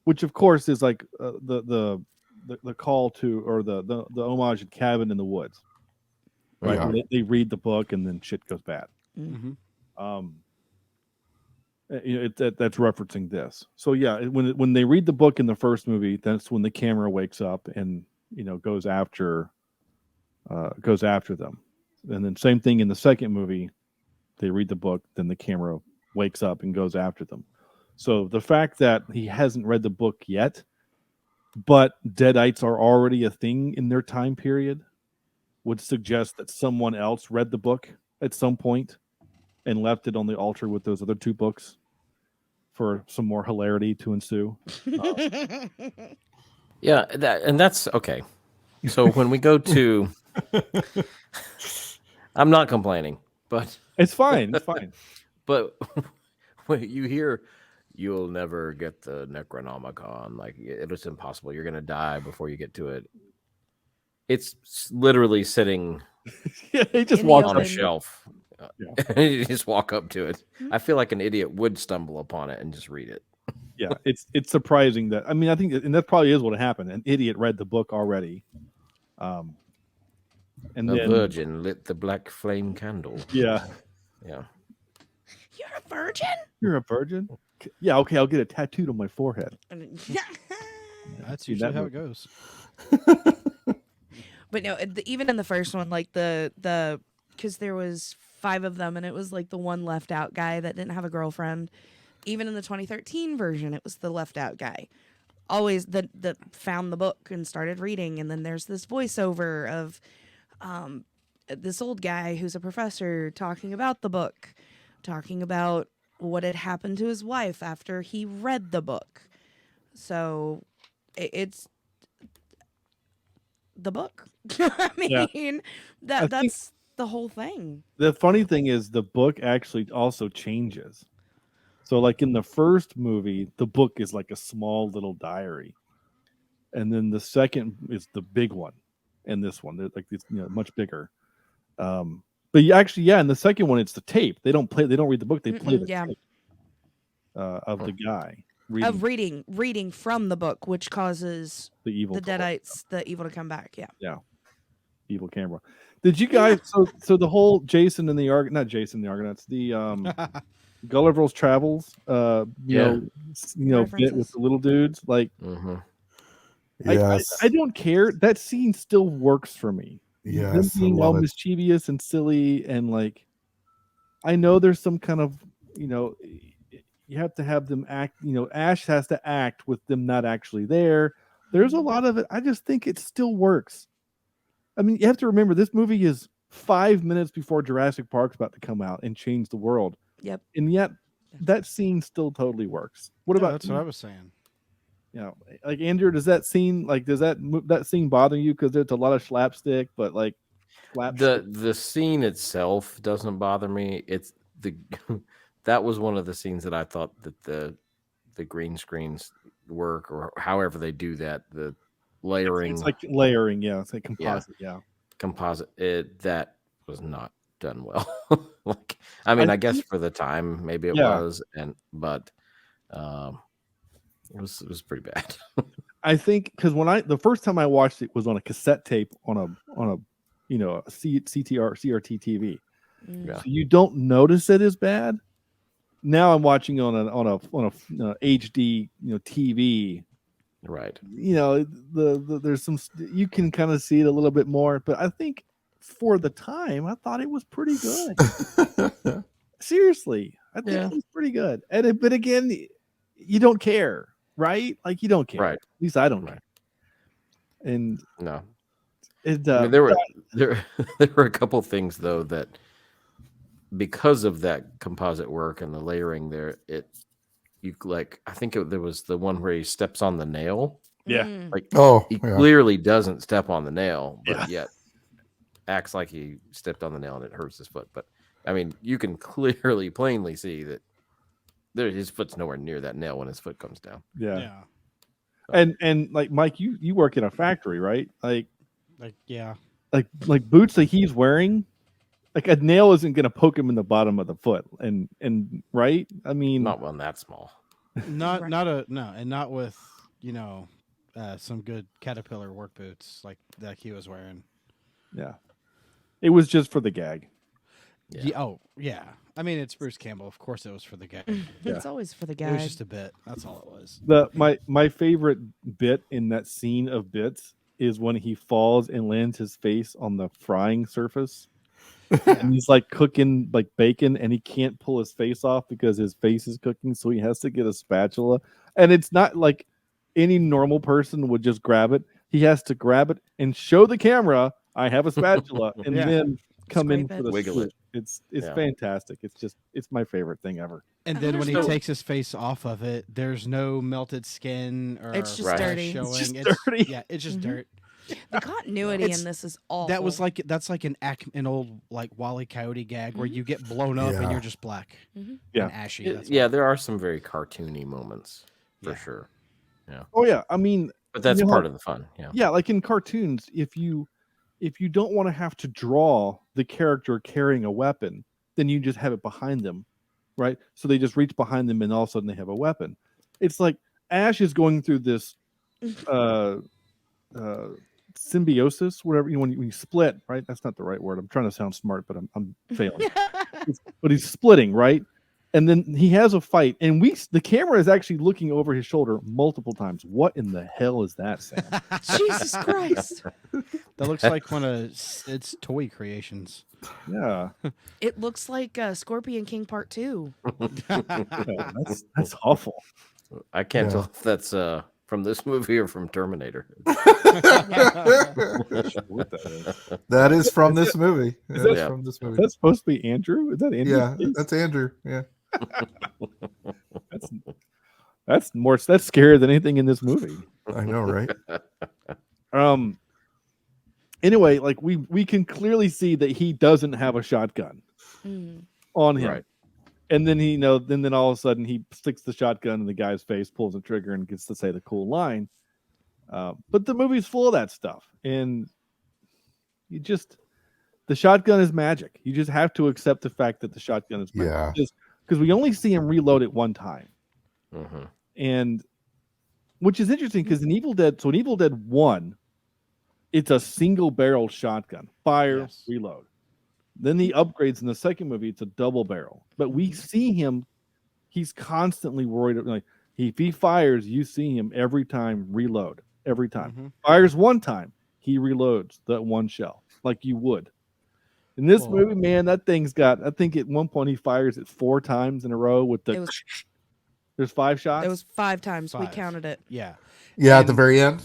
which of course is like the call to, or the homage at Cabin in the Woods, right? Yeah. They read the book and then shit goes bad. Mm-hmm. That's referencing this. So yeah, when they read the book in the first movie, that's when the camera wakes up and goes after them. And then same thing in the second movie, they read the book, then the camera wakes up and goes after them. So the fact that he hasn't read the book yet, but Deadites are already a thing in their time period, would suggest that someone else read the book at some point and left it on the altar with those other two books for some more hilarity to ensue. Yeah, that's okay. So when we go to, I'm not complaining, but it's fine. It's fine. But when you hear, you'll never get the Necronomicon, like it's impossible. You're gonna die before you get to it. It's literally sitting. Yeah, he just walks walks on a shelf. You just walk up to it. I feel like an idiot would stumble upon it and just read it. Yeah, it's surprising that I think, and that probably is what happened. An idiot read the book already, and A then virgin lit the black flame candle. yeah, Yeah. You're a virgin? you're a virgin. Yeah, okay, I'll get it tattooed on my forehead. That's See, usually that how movie. it goes. But no, even in the first one, like the because there was 5 of them, and it was like the one left out guy that didn't have a girlfriend. Even in the 2013 version, it was the left out guy. Always that found the book and started reading, and then there's this voiceover of this old guy who's a professor talking about the book, talking about what had happened to his wife after he read the book. So it's the book. I mean, that's the whole thing. The funny thing is, the book actually also changes. So, like in the first movie, the book is like a small little diary, and then the second is the big one, and this one, they're like it's much bigger. But actually, in the second one, it's the tape. They don't read the book. They play the tape of the guy reading from the book, which causes the evil Deadites, the evil to come back. Yeah. Evil camera. Did you guys? So the whole Jason and the not Jason and the Argonauts, the Gulliver's Travels, bit with the little dudes. Like, Yes. I don't care. That scene still works for me. Yes, Them I being all love it. mischievous and silly, and like, I know there's some kind of, you have to have them act. Ash has to act with them not actually there. There's a lot of it. I just think it still works. I mean, you have to remember this movie is 5 minutes before Jurassic Park's about to come out and change the world. Yep. And yet, that scene still totally works. What about That's what I was saying. Like Andrew? Does that scene that scene bother you because there's a lot of slapstick, but like the scene itself doesn't bother me. It's that was one of the scenes that I thought that the green screens work, or however they do that, the layering. It's like layering, it's like composite, composite. That was not done well. Like, I guess for the time maybe it was, but it was pretty bad. I think because the first time I watched it was on a cassette tape on a CRT TV. Yeah. So you don't notice it as bad. Now I'm watching on a HD TV. Right. There's some, you can kind of see it a little bit more, but I think for the time I thought it was pretty good. Seriously, I think it was pretty good. But again, you don't care, right? Like, you don't care. Right. At least I don't care. And no, there were a couple things though that, because of that composite work and the layering there, I think there was the one where he steps on the nail. Yeah. Like, he yeah. clearly doesn't step on the nail, but yet acts like he stepped on the nail and it hurts his foot. But I mean, you can plainly see that his foot's nowhere near that nail when his foot comes down. Yeah. And like, Mike, you work in a factory, right? Like boots that he's wearing, like a nail isn't going to poke him in the bottom of the foot, and right? I mean, not one that small. Not with some good Caterpillar work boots like he was wearing. Yeah, it was just for the gag. Yeah. I mean, it's Bruce Campbell. Of course, it was for the gag. It's always for the gag. It was just a bit. That's all it was. My favorite bit in that scene of bits is when he falls and lands his face on the frying surface. And he's like cooking like bacon, and he can't pull his face off because his face is cooking, so he has to get a spatula. And it's not like any normal person would just grab it. He has to grab it and show the camera, I have a spatula, and then come Scrape in for the wiggle swoop. it. It's fantastic. It's my favorite thing ever. And then when he takes his face off of it, there's no melted skin or it's just dirty. showing. It's just dirty. Yeah, it's just dirt. The continuity in this is awful. That's like an old like Wile E. Coyote gag where you get blown up and you're just black and ashy. There are some very cartoony moments for sure. Yeah. Oh yeah, I mean, but that's part of the fun. Yeah. Yeah, like in cartoons, if you don't want to have to draw the character carrying a weapon, then you just have it behind them, right? So they just reach behind them, and all of a sudden they have a weapon. it's like Ash is going through this symbiosis, whatever when you split, right? That's not the right word. I'm trying to sound smart, but I'm failing. But he's splitting, right? And then he has a fight, and the camera is actually looking over his shoulder multiple times. What in the hell is that, Sam? Jesus Christ! That looks like one of its toy creations. Yeah, It looks like Scorpion King Part 2. yeah, that's awful. I can't tell if that's from this movie or from Terminator. That is from this movie. That's from this movie. That's supposed to be Andrew. Is that Andrew? Yeah, that's Andrew. Yeah. That's scarier than anything in this movie. I know, right? Anyway, like we can clearly see that he doesn't have a shotgun on him. Right. And then then all of a sudden he sticks the shotgun in the guy's face, pulls the trigger, and gets to say the cool line. But the movie's full of that stuff. And the shotgun is magic. You just have to accept the fact that the shotgun is magic. Yeah. Because we only see him reload it one time. Mm-hmm. And which is interesting because in Evil Dead 1, it's a single barrel shotgun. Fire, reload. Then the upgrades in the second movie, it's a double barrel. But we see him, he's constantly worried. Like if he fires, you see him every time reload. Every time. Fires one time, he reloads that one shell like you would. In this movie, man, that thing's got, I think at one point he fires it 4 times in a row with the, there's 5 shots? It was 5 times. 5. We counted it. Yeah. Yeah, at the very end.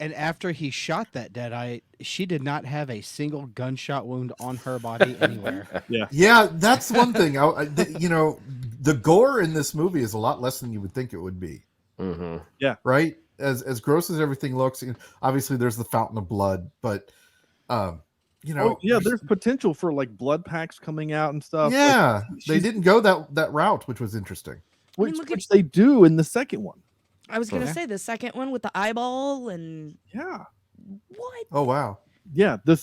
And after he shot that Deadeye, she did not have a single gunshot wound on her body anywhere. Yeah, that's one thing. The gore in this movie is a lot less than you would think it would be. Mm-hmm. Yeah. Right? As gross as everything looks, obviously there's the fountain of blood, but there's potential for like blood packs coming out and stuff. Yeah, like, they didn't go that route, which was interesting. Which they do in the second one. I was gonna say the second one with the eyeball and what? Oh wow. Yeah, the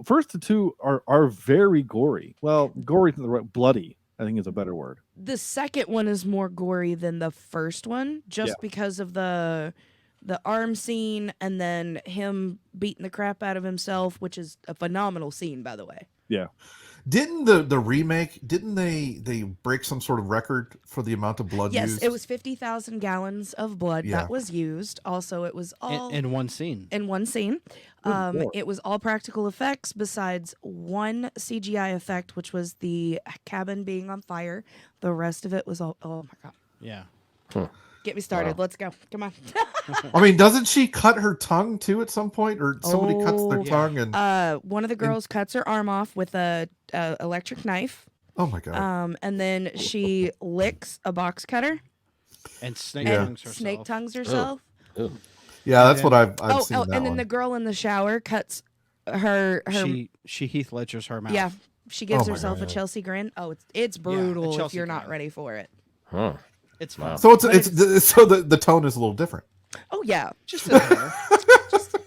first 2 are very gory. Well, gory isn't the right, bloody, I think is a better word. The second one is more gory than the first one, just because of the arm scene and then him beating the crap out of himself, which is a phenomenal scene, by the way. Yeah. Didn't the remake, didn't they break some sort of record for the amount of blood used? Yes, it was 50,000 gallons of blood that was used. Also, it was all in one scene. In one scene. It was all practical effects besides one CGI effect, which was the cabin being on fire. The rest of it was all, oh my God. Yeah. Get me started. Let's go. Come on. I mean, doesn't she cut her tongue too at some point, or somebody cuts their tongue? And one of the girls cuts her arm off with a electric knife. Oh my God. And then she licks a box cutter and snake tongues herself. Oh. Yeah, that's what I've seen. And then the girl in the shower cuts her. She Heath Ledger's her mouth. Yeah, she gives herself a Chelsea grin. Oh, it's brutal if you're not grin. ready for it. Huh. It's fun. So the tone is a little different. Oh yeah, just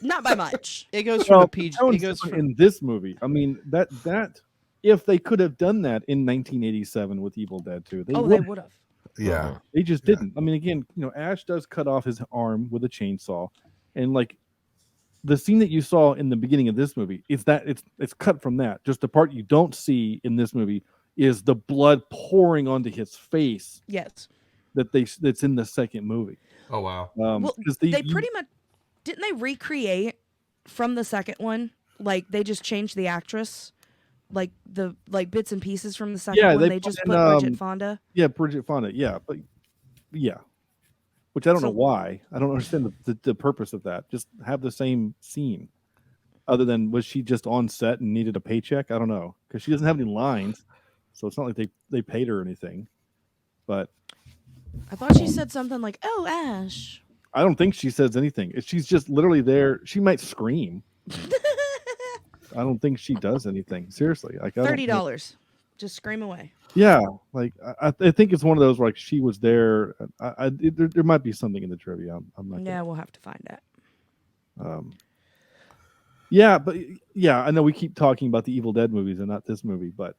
not by much. It goes from a PG. It goes in this movie. I mean that if they could have done that in 1987 with Evil Dead 2, they would have. Yeah, they just didn't. I mean, again, Ash does cut off his arm with a chainsaw, and like the scene that you saw in the beginning of this movie is that it's cut from that. Just the part you don't see in this movie is the blood pouring onto his face. Yes. That's in the second movie. Oh wow. Well, they pretty much didn't they recreate from the second one? Like they just changed the actress, like bits and pieces from the second one. They just put Bridget Fonda. Yeah, Bridget Fonda. Yeah, but which I don't know why. I don't understand the purpose of that. Just have the same scene. Other than was she just on set and needed a paycheck? I don't know because she doesn't have any lines, so it's not like they paid her or anything. But I thought she said something like, "Oh, Ash." I don't think she says anything. She's just literally there. She might scream. I don't think she does anything. Seriously, like $30. Just scream away. Yeah, like I think it's one of those where like she was there. There might be something in the trivia. I'm not. Yeah, we'll have to find it. I know we keep talking about the Evil Dead movies and not this movie, but.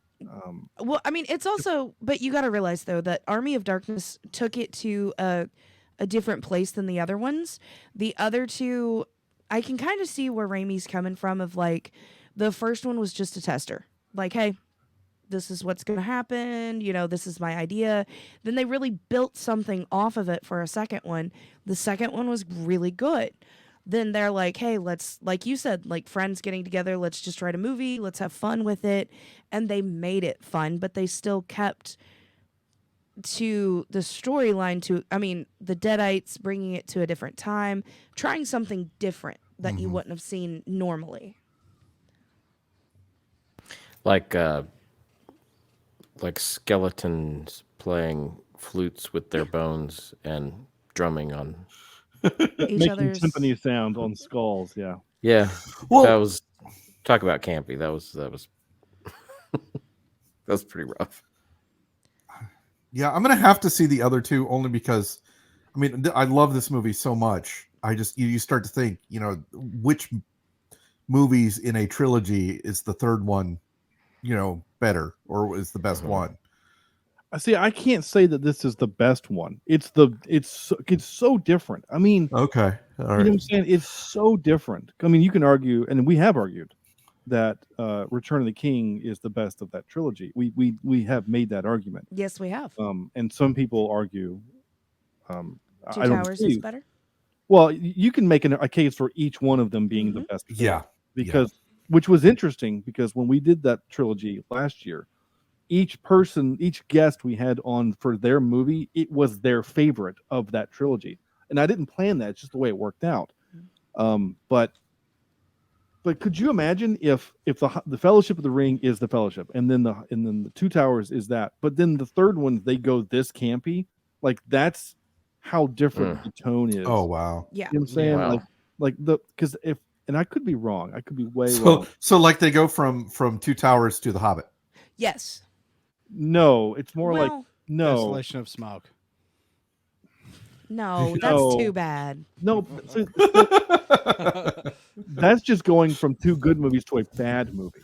Well, I mean, it's also, but you got to realize though that Army of Darkness took it to a a different place than the other ones. The other two, I can kind of see where Raimi's coming from of like, the first one was just a tester. Like, hey, this is what's going to happen. You know, this is my idea. Then they really built something off of it for a second one. The second one was really good. Then they're like, hey, let's, like you said, like friends getting together, let's just write a movie, let's have fun with it. And they made it fun, but they still kept to the storyline the Deadites, bringing it to a different time, trying something different that you wouldn't have seen normally. Like skeletons playing flutes with their bones and drumming on Making symphony sound on skulls. Yeah. Well, that was, talk about campy. That was that was pretty rough. Yeah, I'm gonna have to see the other two only because, I mean, I love this movie so much. I just you start to think, which movies in a trilogy is the third one, better or is the best one. See, I can't say that this is the best one. It's so different. I mean, okay, all right. You know what I'm saying? It's so different. I mean, you can argue, and we have argued that Return of the King is the best of that trilogy. We have made that argument. Yes, we have. And some people argue Two Towers is better. Well, you can make a case for each one of them being the best. Yeah, because which was interesting because when we did that trilogy last year, each guest we had on for their movie, it was their favorite of that trilogy. And I didn't plan that; it's just the way it worked out. But could you imagine if the Fellowship of the Ring is the Fellowship, and then the Two Towers is that, but then the third one they go this campy, like that's how different the tone is. Oh wow! Yeah, you know what I'm saying? Wow. Because and I could be wrong. I could be way wrong. So like they go from Two Towers to The Hobbit. Yes. No, it's more like no. Desolation of Smaug. No, that's too bad. No, that's just going from two good movies to a bad movie.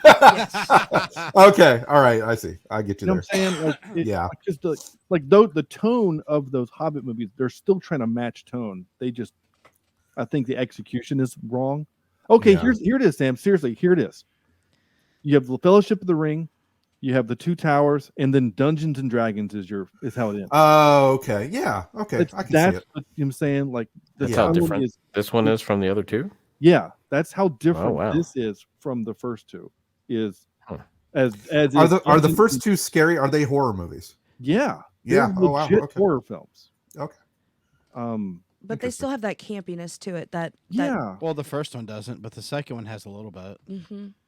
Okay, all right, I see. I get you, You know there. what I'm saying? Like, Yeah. just the tone of those Hobbit movies, they're still trying to match tone. I think the execution is wrong. Okay, Yeah. here it is, Sam. Seriously, here it is. You have the Fellowship of the Ring, you have the Two Towers, and then Dungeons and Dragons is how it ends. Oh, okay. Yeah. Okay. I can see it. You know what I'm saying? Like That's Yeah. how different this one is from the other two. Yeah, that's how different wow. this is from the first two. Is Huh. as Are the first two scary? Are they horror movies? Yeah. Yeah. They're Oh wow. legit Okay. horror films. Okay. But they still have that campiness to it. Yeah. Well, the first one doesn't, but the second one has a little bit.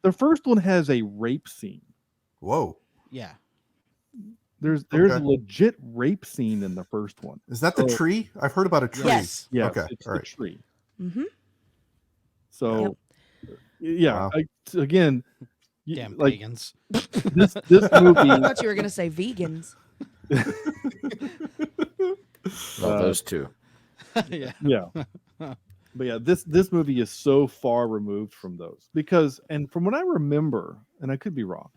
The first one has a rape scene. Whoa. Yeah. There's Okay. a legit rape scene in the first one. Is that the tree? I've heard about a tree. Yes. Yes, Okay. it's All the right. tree. Mm-hmm. So, yeah, Wow. again, Damn like pagans. this movie. I thought you were gonna say vegans. Those two. Yeah. Yeah. But yeah, this movie is so far removed from those because, and from what I remember, and I could be wrong,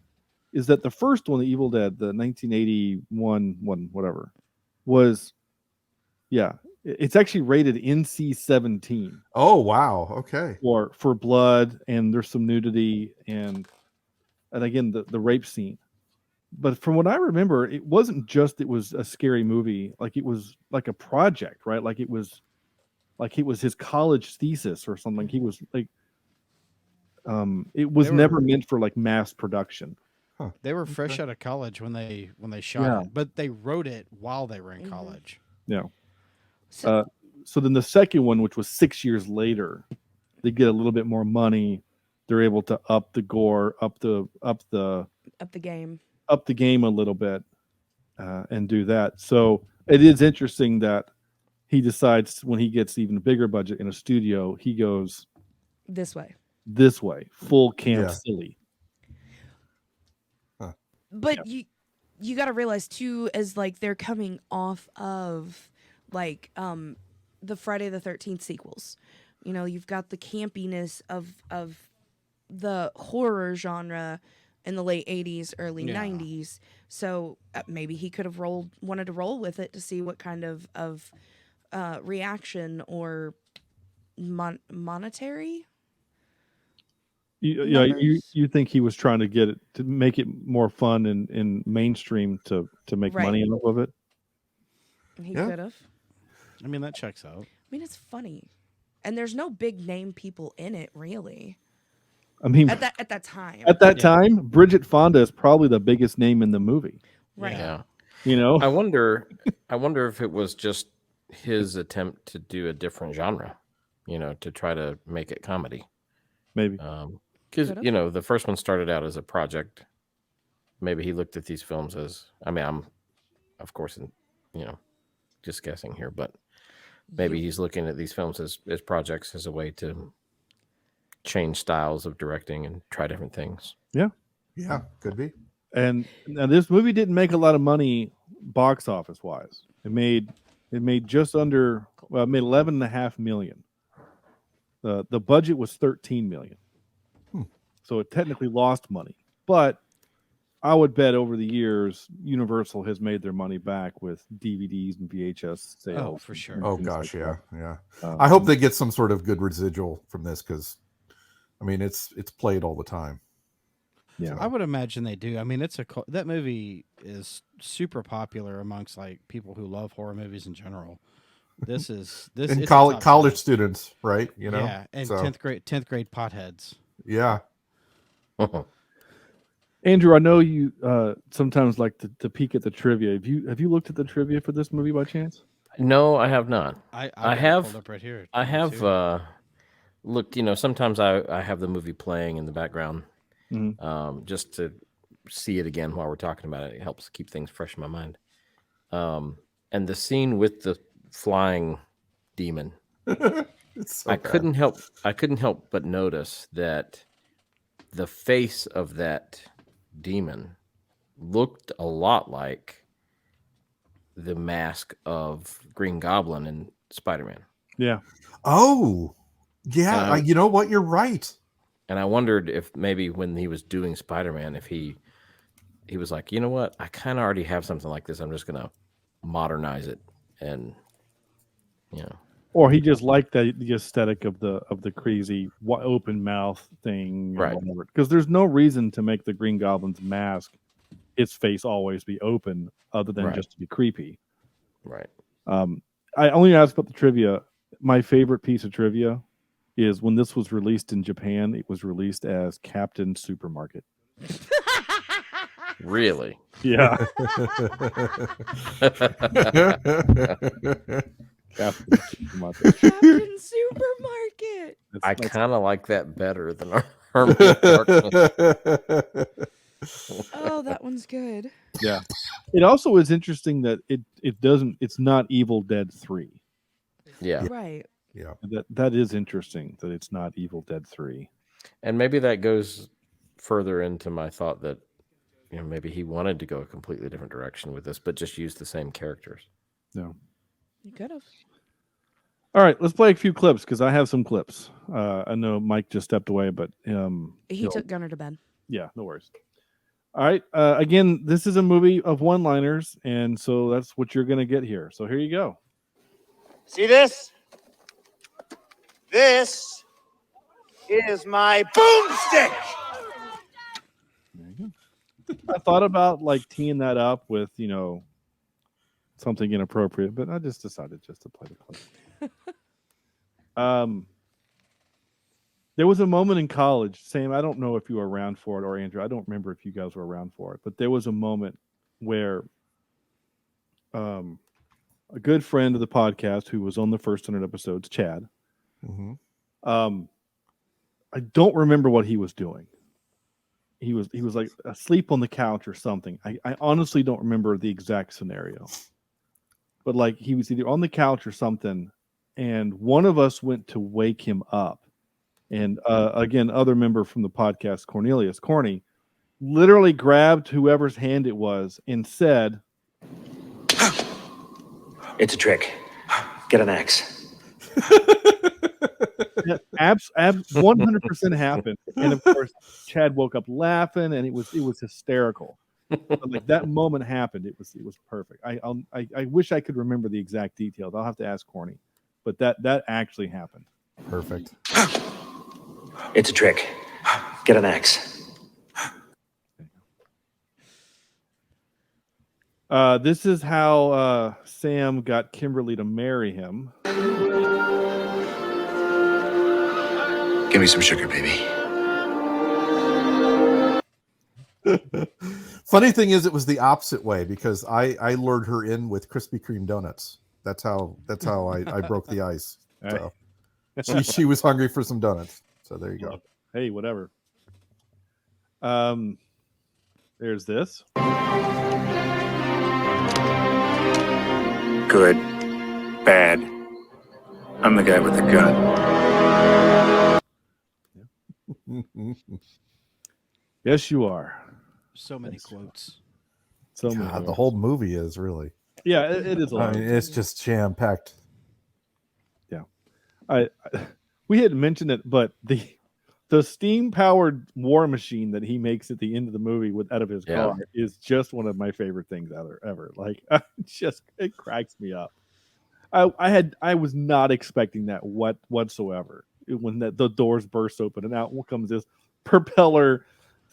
is that the first one, The Evil Dead, the 1981 one, whatever, was, it's actually rated NC-17 Oh wow. Okay. for blood, and there's some nudity and again the rape scene. But from what I remember, it wasn't just it was a scary movie, like it was like a project, right? Like it was his college thesis or something. He was like it was never meant for like mass production. They were fresh out of college when they shot it, but they wrote it while they were in college. Yeah. So then the second one, which was 6 years later, they get a little bit more money. They're able to up the gore, up the game a little bit, and do that. So it is interesting that he decides when he gets even a bigger budget in a studio, he goes this way, full camp silly. But you got to realize too, as like they're coming off of like the Friday the 13th sequels. You know, you've got the campiness of the horror genre in the late 80s, early 90s. So maybe he could have wanted to roll with it to see what kind of reaction or monetary. You think he was trying to get it to make it more fun and mainstream to make money off of it? He could have. I mean, that checks out. I mean, it's funny, and there's no big name people in it, really. I mean, at that time. At that time, Bridget Fonda is probably the biggest name in the movie. Right. Yeah. You know, I wonder if it was just his attempt to do a different genre, to try to make it comedy. Maybe. Because, the first one started out as a project. Maybe he looked at these films as, I'm, of course, just guessing here, but maybe he's looking at these films as projects as a way to change styles of directing and try different things. Yeah. Yeah, could be. And now this movie didn't make a lot of money box office wise. It made just under, it made 11.5 million. The budget was 13 million. So it technically lost money. But I would bet over the years, Universal has made their money back with DVDs and VHS sales. Oh, for sure. Oh gosh, yeah. I hope they get some sort of good residual from this because, I mean, it's played all the time. Yeah, I would imagine they do. I mean, that movie is super popular amongst like people who love horror movies in general. This and college students, right? Yeah, and 10th grade potheads. Yeah. Andrew, I know you sometimes like to peek at the trivia. Have you looked at the trivia for this movie by chance? No, I have not. I have pulled up right here. I have looked. Sometimes I have the movie playing in the background, just to see it again while we're talking about it. It helps keep things fresh in my mind. And the scene with the flying demon, I couldn't help but notice that the face of that demon looked a lot like the mask of Green Goblin in Spider-Man. Yeah. Oh, yeah. You know what? You're right. And I wondered if maybe when he was doing Spider-Man, if he was like, you know what? I kind of already have something like this. I'm just going to modernize it. And, Or he just liked the aesthetic of the crazy open mouth thing, right? Because there's no reason to make the Green Goblin's mask, its face always be open, other than just to be creepy. Right. I only asked about the trivia. My favorite piece of trivia is when this was released in Japan, it was released as Captain Supermarket. Really? Yeah. Captain Supermarket. Captain Supermarket. I kind of like that better than Army of Darkness. Oh, that one's good. Yeah. It also is interesting that it's not Evil Dead 3. Yeah. Right. Yeah. That is interesting that it's not Evil Dead 3. And maybe that goes further into my thought that maybe he wanted to go a completely different direction with this, but just use the same characters. No. You could have. All right, let's play a few clips because I have some clips. I know Mike just stepped away, but he took Gunner to bed. Yeah, no worries. All right. Again, this is a movie of one-liners, and so that's what you're going to get here. So here you go. See this? This is my boomstick. There you go. I thought about teeing that up with, something inappropriate, but I just decided just to play the clip. There was a moment in college, Sam, I don't know if you were around for it, or Andrew, I don't remember if you guys were around for it, but there was a moment where a good friend of the podcast who was on the first 100 episodes, Chad, I don't remember what he was doing. He was like asleep on the couch or something. I honestly don't remember the exact scenario. But he was either on the couch or something, and one of us went to wake him up. And again, other member from the podcast, Cornelius Corny, literally grabbed whoever's hand it was and said, "It's a trick. Get an axe." 100% happened. And of course, Chad woke up laughing, and it was hysterical. But like that moment happened, it was perfect. I wish I could remember the exact details. I'll have to ask Corny, but that actually happened. Perfect. It's a trick. Get an axe. This is how Sam got Kimberly to marry him. Give me some sugar, baby. Funny thing is, it was the opposite way because I lured her in with Krispy Kreme donuts. That's how I broke the ice. So she was hungry for some donuts. So there you go. Hey, whatever. There's this. Good. Bad. I'm the guy with the gun. Yes, you are. So many quotes. So many. God, the whole movie is really. Yeah, it is a lot. I mean, it's just jam packed. Yeah, we hadn't mentioned it, but the steam powered war machine that he makes at the end of the movie out of his car is just one of my favorite things ever. Like, it cracks me up. I was not expecting that whatsoever when the doors burst open and out comes this propeller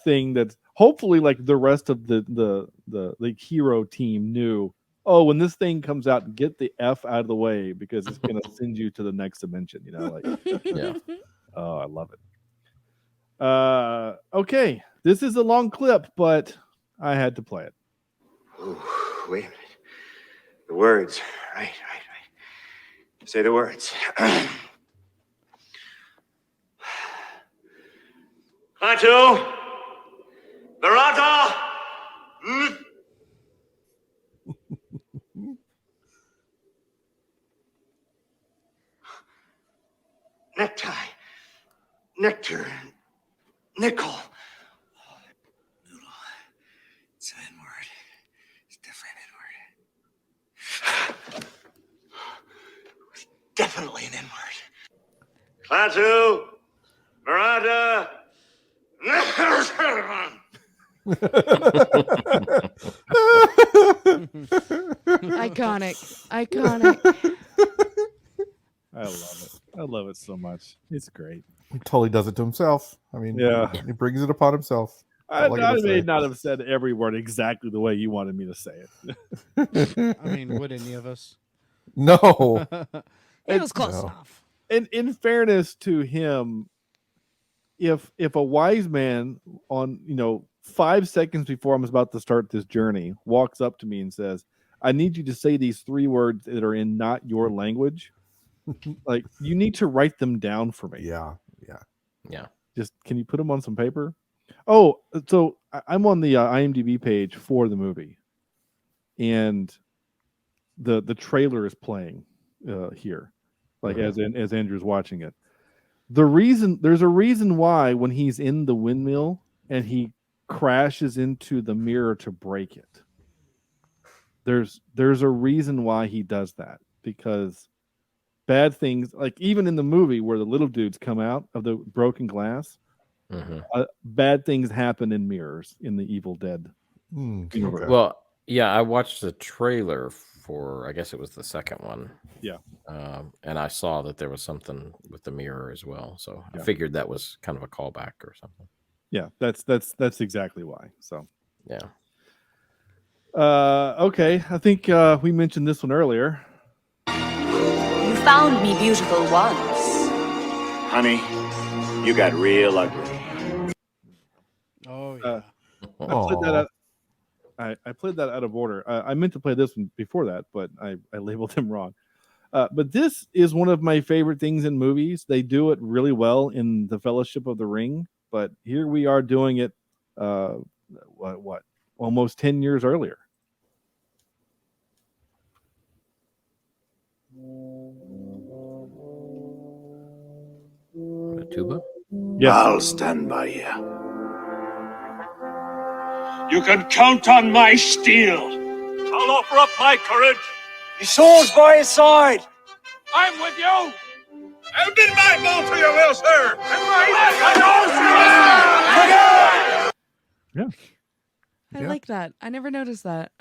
thing that's hopefully like the rest of the hero team knew. Oh, when this thing comes out, get the F out of the way because it's gonna send you to the next dimension. Yeah. Oh, I love it. Okay, this is a long clip, but I had to play it. Ooh, wait a minute. The words. Right. Say the words. Klaatu, Barata. Necktie, nectar, nickel. Noodle. It's an N-word. It's definitely an N-word. It's definitely an N-word. Klaatu, Barata. Iconic. I love it so much. It's great. He totally does it to himself. I mean, he brings it upon himself. I may not have said every word exactly the way you wanted me to say it. I mean, would any of us? No. It was close enough. And in fairness to him, if a wise man on 5 seconds before I'm about to start this journey walks up to me and says, I need you to say these 3 words that are in not your language, like you need to write them down for me. Yeah. Just can you put them on some paper? Oh, so I'm on the IMDb page for the movie, and the trailer is playing here, like as Andrew's watching it. There's a reason why when he's in the windmill and he crashes into the mirror to break it. There's a reason why he does that, because bad things, like even in the movie where the little dudes come out of the broken glass, bad things happen in mirrors in the Evil Dead universe. Well, yeah, I watched the trailer for, I guess it was the second one. Yeah. And I saw that there was something with the mirror as well. So I figured that was kind of a callback or something. Yeah, that's exactly why. So yeah. Okay, I think we mentioned this one earlier. You found me beautiful once. Honey, you got real ugly. Oh yeah. I played that out of order. I meant to play this one before that, but I labeled him wrong. But this is one of my favorite things in movies. They do it really well in The Fellowship of the Ring, but here we are doing it what almost 10 years earlier. A tuba? Yes. I'll stand by you. You can count on my steel. I'll offer up my courage. Your sword's by his side. I'm with you. I'll bid my bow to your will, sir. And my I like that. I never noticed that.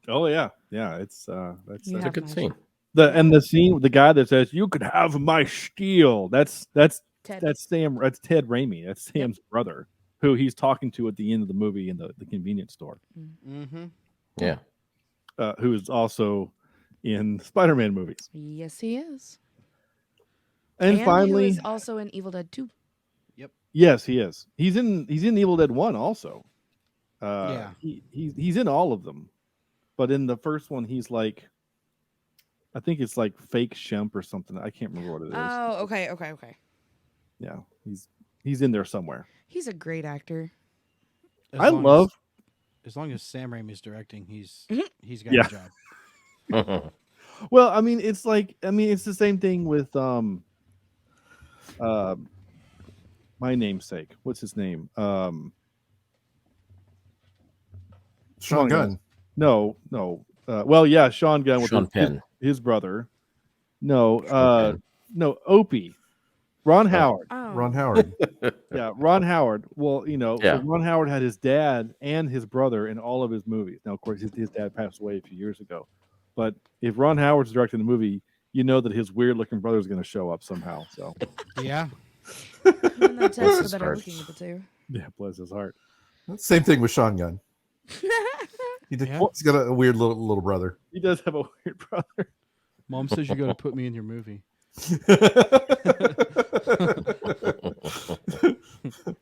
Oh yeah, it's that's You It's a have good my scene. and the scene, the guy that says, "You could have my steel." That's Ted. That's Ted Raimi. That's Sam's brother, who he's talking to at the end of the movie in the convenience store. Mm-hmm. Yeah. Who is also in Spider-Man movies. Yes, he is. And finally, he was also in Evil Dead 2. yes, he is. He's in Evil Dead 1 also. Yeah. He's in all of them. But in the first one, he's like, I think it's like fake Shemp or something. I can't remember what it is. Oh, okay. Yeah, he's in there somewhere. He's a great actor. As long as Sam Raimi's directing, he's got a job. Well, I mean, it's the same thing with my namesake. What's his name? Sean Gunn. No. Well, yeah, Sean Gunn with Sean Penn. his brother. No, Opie. Ron Howard. Oh. Ron Howard. Yeah, Ron Howard. Well, Yeah. so Ron Howard had his dad and his brother in all of his movies. Now, of course, his dad passed away a few years ago. But if Ron Howard's directing the movie, you know that his weird-looking brother is going to show up somehow. So, Yeah. And that's the better looking of the two. yeah, bless his heart. Same thing with Sean Gunn. He's got a weird little brother. He does have a weird brother. Mom says you got to put me in your movie.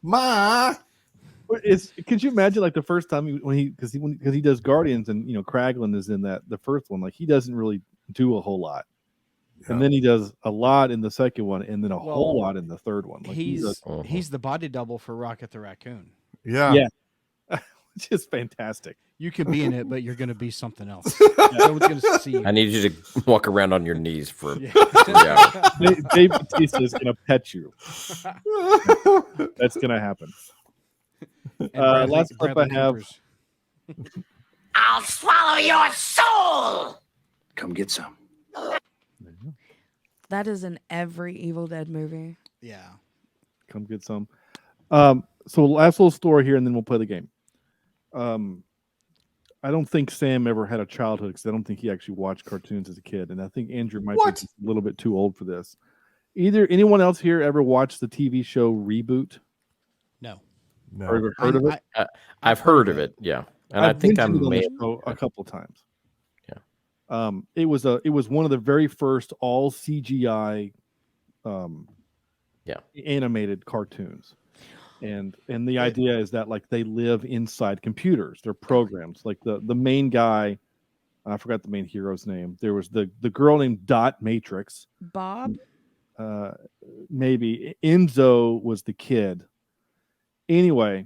Ma. Could you imagine like the first time because he does Guardians and Kraglin is in the first one, like he doesn't really do a whole lot, and then he does a lot in the second one, and then a whole lot in the third one. Like he's the body double for Rocket the Raccoon. Yeah, which is fantastic. You can be in it, but you're going to be something else. No one's going to see you. I need you to walk around on your knees for 3 hours. Dave Bautista is going to pet you. That's going to happen. Last clip I have. I'll swallow your soul. Come get some. That is in every Evil Dead movie. Yeah. Come get some. So last little story here, and then we'll play the game. I don't think Sam ever had a childhood because I don't think he actually watched cartoons as a kid, and I think Andrew might be a little bit too old for this. Anyone else here ever watched the TV show Reboot? No. Or ever heard of it? I've heard of it, yeah, and I think I may have a couple of times. Yeah. It was one of the very first all CGI, animated cartoons. And the idea is that like they live inside computers. They're programs. Like the main guy, I forgot the main hero's name. There was the girl named Dot Matrix. Bob? Maybe Enzo was the kid. Anyway,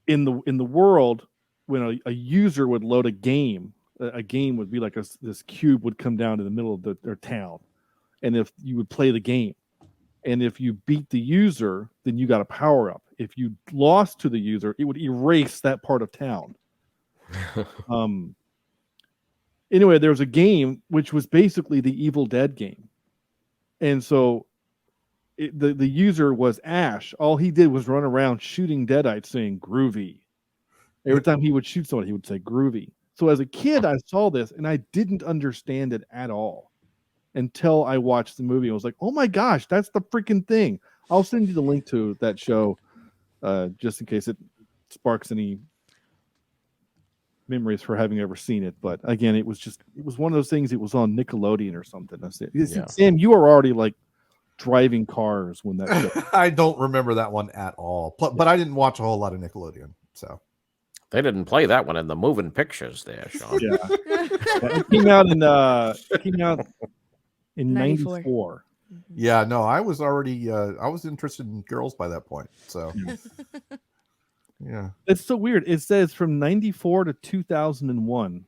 in the world, when a user would load a game would be like this cube would come down in the middle of their town, and if you would play the game. And if you beat the user, then you got a power up. If you lost to the user, it would erase that part of town. Anyway, there was a game which was basically the Evil Dead game. And so the user was Ash. All he did was run around shooting deadites saying groovy. Every time he would shoot someone, he would say groovy. So as a kid, I saw this and I didn't understand it at all. Until I watched the movie, I was like, "Oh my gosh, that's the freaking thing!" I'll send you the link to that show, just in case it sparks any memories for having ever seen it. But again, it was one of those things. It was on Nickelodeon or something. I said, Sam, you were already like driving cars when that show. I don't remember that one at all. But I didn't watch a whole lot of Nickelodeon, so they didn't play that one in the moving pictures there, Sean. Yeah, it came out in 94. Yeah, no, I was already I was interested in girls by that point. So yeah. It's so weird. It says from 94 to 2001.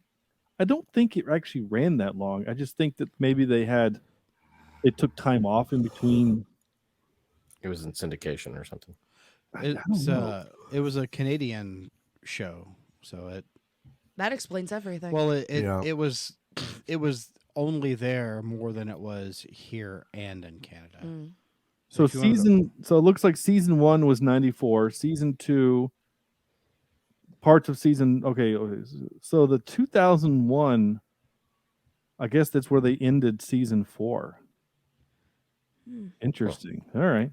I don't think it actually ran that long. I just think that maybe they took time off in between. It was in syndication or something. It was a Canadian show, so that explains everything. Well, it was only there more than it was here and in Canada. So so it looks like season 1 was 94, season 2 parts of season. Okay, so the 2001. I guess that's where they ended season 4. Interesting. All right.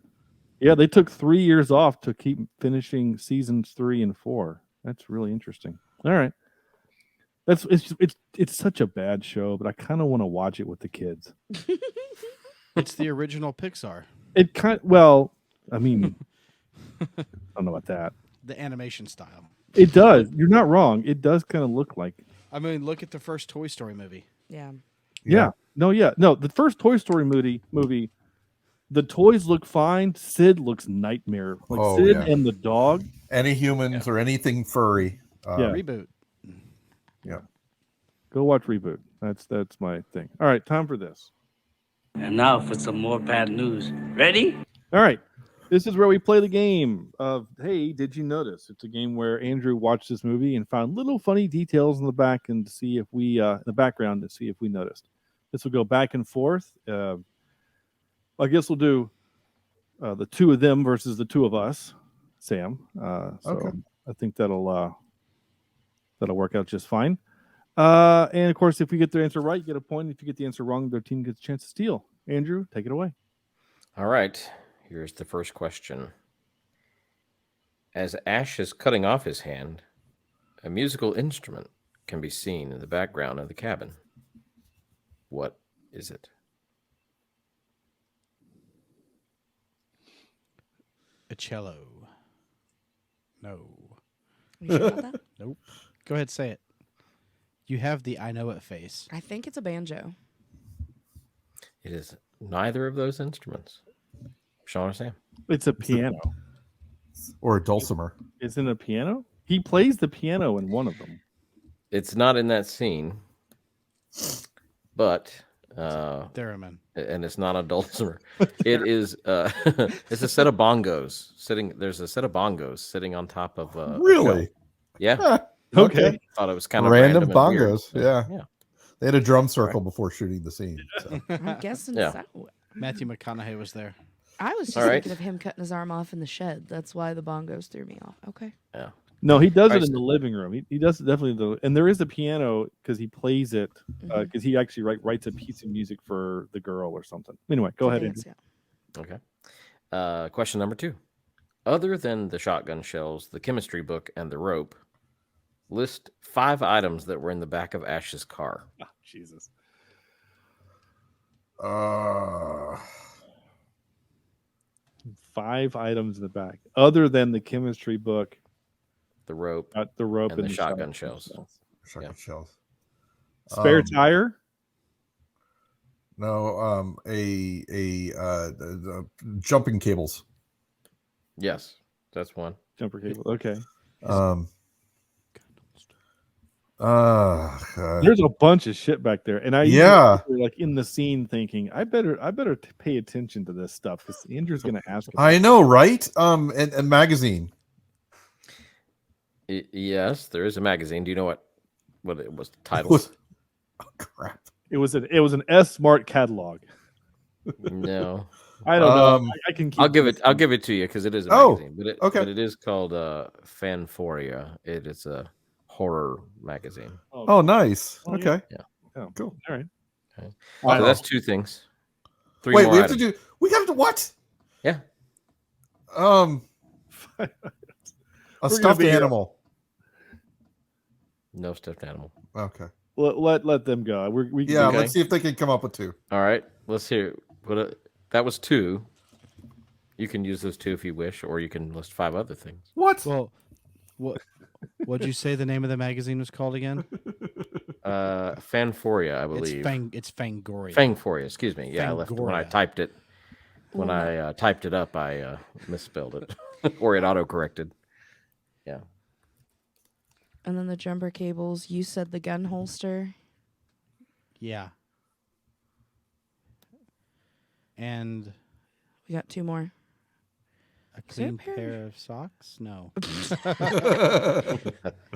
Yeah, they took 3 years off to keep finishing seasons 3 and 4. That's really interesting. All right. It's such a bad show, but I kind of want to watch it with the kids. It's the original Pixar. I mean, I don't know about that. The animation style. It does. You're not wrong. It does kind of look like. I mean, look at the first Toy Story movie. Yeah. Yeah. No. The first Toy Story movie, the toys look fine. Sid looks nightmare. Like Sid and the dog. Any humans or anything furry. Reboot. Yeah. Go watch Reboot. That's my thing. All right, time for this. And now for some more bad news. Ready? All right. This is where we play the game of, hey, did you notice? It's a game where Andrew watched this movie and found little funny details in the back and to see if we, in the background to see if we noticed. This will go back and forth. I guess we'll do the two of them versus the two of us, Sam. So I think that'll work out just fine. And of course, if we get the answer right, you get a point. If you get the answer wrong, their team gets a chance to steal. Andrew, take it away. All right. Here's the first question. As Ash is cutting off his hand, a musical instrument can be seen in the background of the cabin. What is it? A cello. No. You sure about that? Nope. Go ahead, say it. You have the I know it face. I think it's a banjo. It is neither of those instruments. Sean or Sam? It's a piano. Or a dulcimer. Isn't it a piano? He plays the piano in one of them. It's not in that scene, but theremin. And it's not a dulcimer. It is it's a set of bongos sitting. There's a set of bongos sitting on top of really? Yeah. Okay. Thought it was kind of random and bongos. weird. Yeah. They had a drum circle before shooting the scene. So. I'm guessing Yeah. so. Matthew McConaughey was there. I was just All right. thinking of him cutting his arm off in the shed. That's why the bongos threw me off. Okay. Yeah. No, he does it in the living room. He does it definitely. And there is a piano because he plays it because he actually writes a piece of music for the girl or something. Anyway, go ahead. Dance, Andrew. Okay. Question number 2. Other than the shotgun shells, the chemistry book, and the rope, list 5 items that were in the back of Ash's car. Oh, Jesus. 5 items in the back, other than the chemistry book, the rope, and the shotgun shells. Shotgun shells. Spare tire? No, jumping cables. Yes, that's one. Jumper cable. Okay. There's a bunch of shit back there, and like in the scene thinking, I better pay attention to this stuff because Andrew's going to ask. I know, right? And magazine. Yes, there is a magazine. Do you know what it was titled? Oh crap! It was an S Smart catalog. No, I don't know. I can. I'll give it to you because it is a magazine. But it is called Fanforia. It is a horror magazine. Oh, nice. Okay. Yeah. Oh, cool. All right. Okay. So that's 2 things. 3 Wait, more we have items. to do. We have to what? Yeah. A stuffed animal. No stuffed animal. Okay. Let them go. Let's see if they can come up with 2. All right. Let's hear. That was 2. You can use those 2 if you wish, or you can list 5 other things. What? Well, what'd you say the name of the magazine was called again? Fanforia, I believe. It's Fangoria. Fanforia, excuse me. Yeah, I left when I Fangoria. typed it. When I typed it up, I misspelled it, or it autocorrected. Yeah. And then the jumper cables. You said the gun holster. Yeah. And We got 2 more. a Is there a clean pair? pair of socks? No.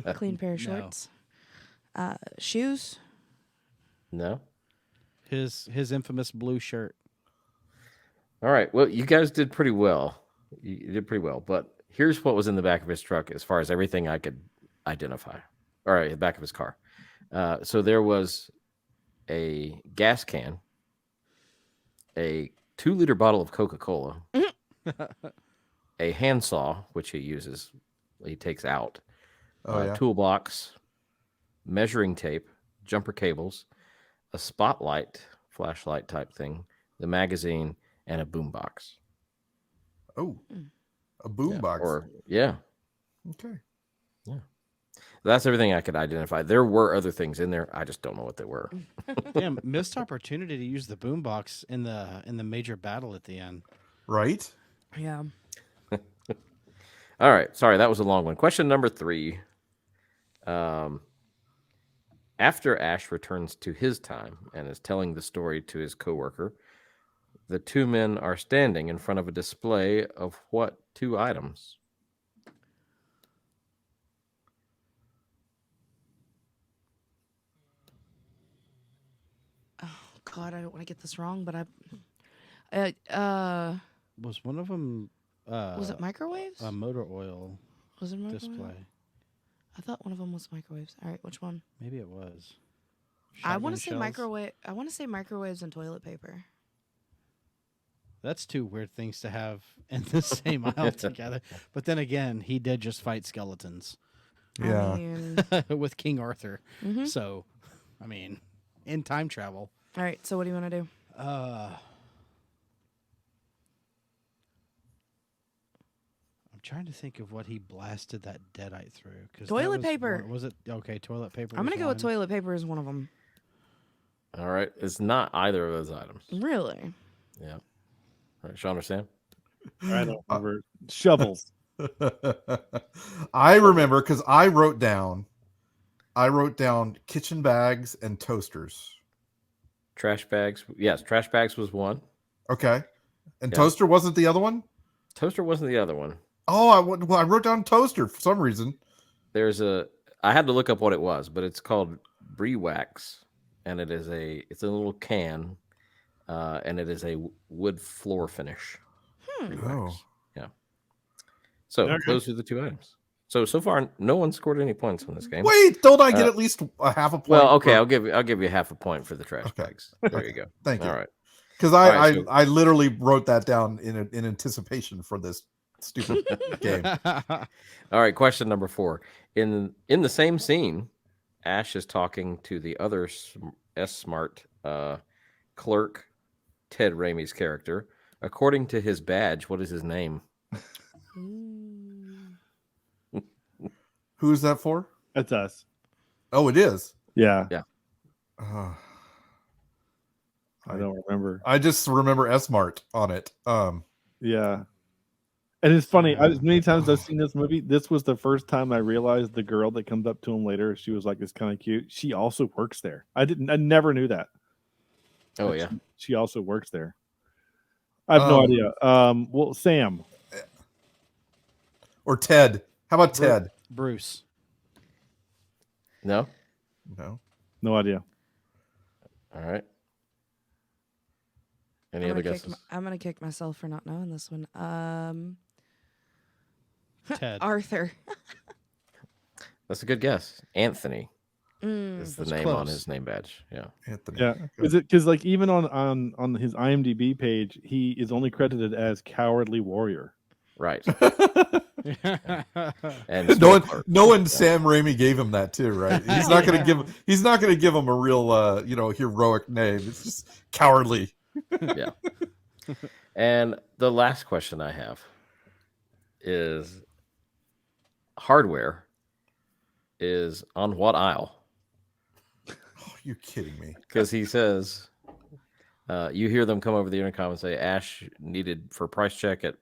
A clean pair of No. shorts. Shoes. No. His infamous blue shirt. All right. Well, you guys did pretty well. You did pretty well. But here's what was in the back of his truck as far as everything I identify, or the back of his car. So there was a gas can, a 2-liter bottle of Coca-Cola, a handsaw, which he takes out, toolbox, measuring tape, jumper cables, a spotlight, flashlight type thing, the magazine, and a boombox. Oh, a boombox. Okay. Yeah. That's everything I could identify. There were other things in there. I just don't know what they were. Damn, missed opportunity to use the boombox in the major battle at the end. Right? Yeah. All right. Sorry, that was a long one. Question number 3. After Ash returns to his time and is telling the story to his coworker, the two men are standing in front of a display of what 2 items? Oh God, I don't want to get this wrong, but was one of them? Was it microwaves? A motor oil. Was it microwave? display? I thought one of them was microwaves. All right, which one? Maybe it was. I want to Shotgun say shells? microwave. I want to say microwaves and toilet paper. That's 2 weird things to have in the same aisle together. But then again, he did just fight skeletons. Yeah. I mean, with King Arthur. Mhm. So, I mean, in time travel. all right. So what do you want to do? I'm trying to think of what he blasted that deadite through. Toilet paper. Was it okay? Toilet paper. I'm was gonna go with one. toilet paper as one of them. All right. It's not either of those items. Really? Yeah. All right, Sean or Sam? I don't remember. Shovels. I remember because I wrote down kitchen bags and toasters. Trash bags. Yes, trash bags was one. Okay. And Yeah. toaster wasn't the other one? Toaster wasn't the other one. Oh, I wrote down toaster for some reason. I had to look up what it was, but it's called Brie Wax, and it's a little can, and it is a wood floor finish. Brie Wax. Oh. Yeah. So Okay. those are the 2 items. So far, no one scored any points on this game. Wait, don't I get at least a half a point? Well, okay, for- I'll give you half a point for the trash bags. There you go. Thank you. All right. Because All right, so- I literally wrote that down in anticipation for this stupid game. All right, question number 4. In the same scene, Ash is talking to the other S-Smart clerk, Ted Raimi's character. According to his badge, what is his name? Who's that for? That's us. Oh, it is. Yeah. Yeah. I don't remember. I just remember S-Mart on it. Yeah. And it's funny. As many times I've seen this movie, this was the first time I realized the girl that comes up to him later, she was like, "It's kind of cute." She also works there. I never knew that. Oh yeah. She also works there. I have no idea. Well, Sam or Ted. How about Ted? Bruce. No. No idea. All right. Any other guesses? I'm gonna kick myself for not knowing this one. Ted. Arthur. That's a good guess. Anthony is the That's name on close. his name badge. Yeah. Anthony. Yeah. Is it because like even on his IMDb page, he is only credited as Cowardly Warrior. Right. And knowing Sam Raimi gave him that too, right? He's not gonna give him a real heroic name. It's just cowardly. Yeah. And the last question I have is hardware is on what aisle? Oh, you're kidding me. Because he says you hear them come over the intercom and say Ash needed for price check at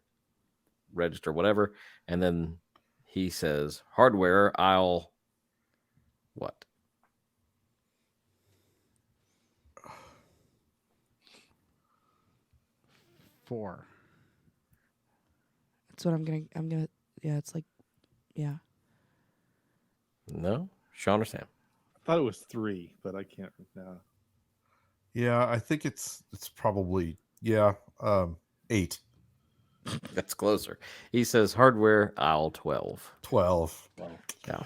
register, whatever, and then he says hardware aisle what? Four. That's what I'm gonna. Yeah, it's like, yeah. No, Sean or Sam? I thought it was 3, but I can't now. Yeah, I think it's probably 8. That's closer. He says hardware aisle 12. 12. Yeah.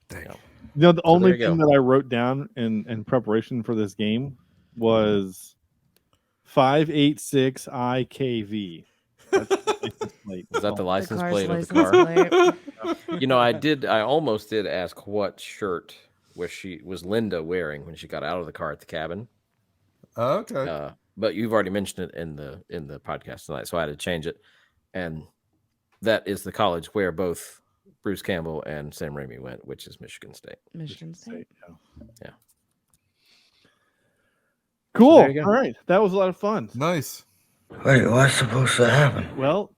Dang. The only thing that I wrote down in preparation for this game was 586 IKV. That's the license plate. Was that the license car's plate of the license car? plate. You know, I almost did ask what shirt was Linda wearing when she got out of the car at the cabin. Okay. But you've already mentioned it in the podcast tonight, so I had to change it. And that is the college where both Bruce Campbell and Sam Raimi went, which is Michigan State. Michigan State. Yeah. Cool. So there you go. All right. That was a lot of fun. Nice. Wait, what's supposed to happen? Well,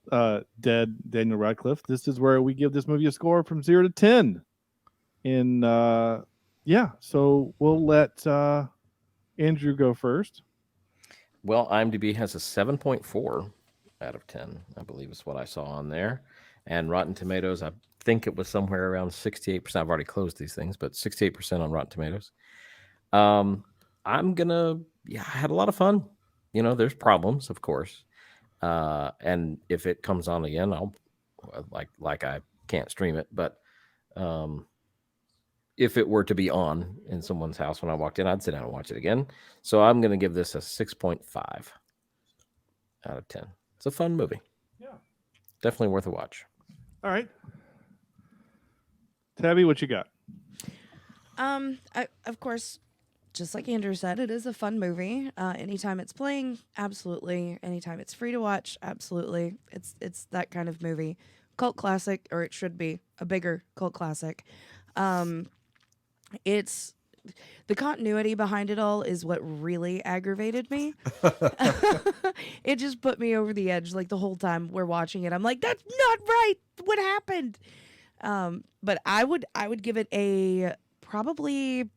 Dead Daniel Radcliffe, this is where we give this movie a score from 0 to 10. And so we'll let Andrew go first. Well, IMDb has a 7.4 out of 10, I believe is what I saw on there. And Rotten Tomatoes, I think it was somewhere around 68%. I've already closed these things, but 68% on Rotten Tomatoes. I had a lot of fun. You know, there's problems, of course. And if it comes on again, I'll like I can't stream it, but if it were to be on in someone's house when I walked in, I'd sit down and watch it again. So I'm going to give this a 6.5 out of 10. It's a fun movie. Yeah. Definitely worth a watch. All right. Tabby, what you got? Of course, just like Andrew said, it is a fun movie. Anytime it's playing, absolutely. Anytime it's free to watch, absolutely. It's that kind of movie. Cult classic, or it should be a bigger cult classic. It's the continuity behind it all is what really aggravated me. It just put me over the edge. Like the whole time we're watching it, I'm like, that's not right. What happened? But I would give it a probably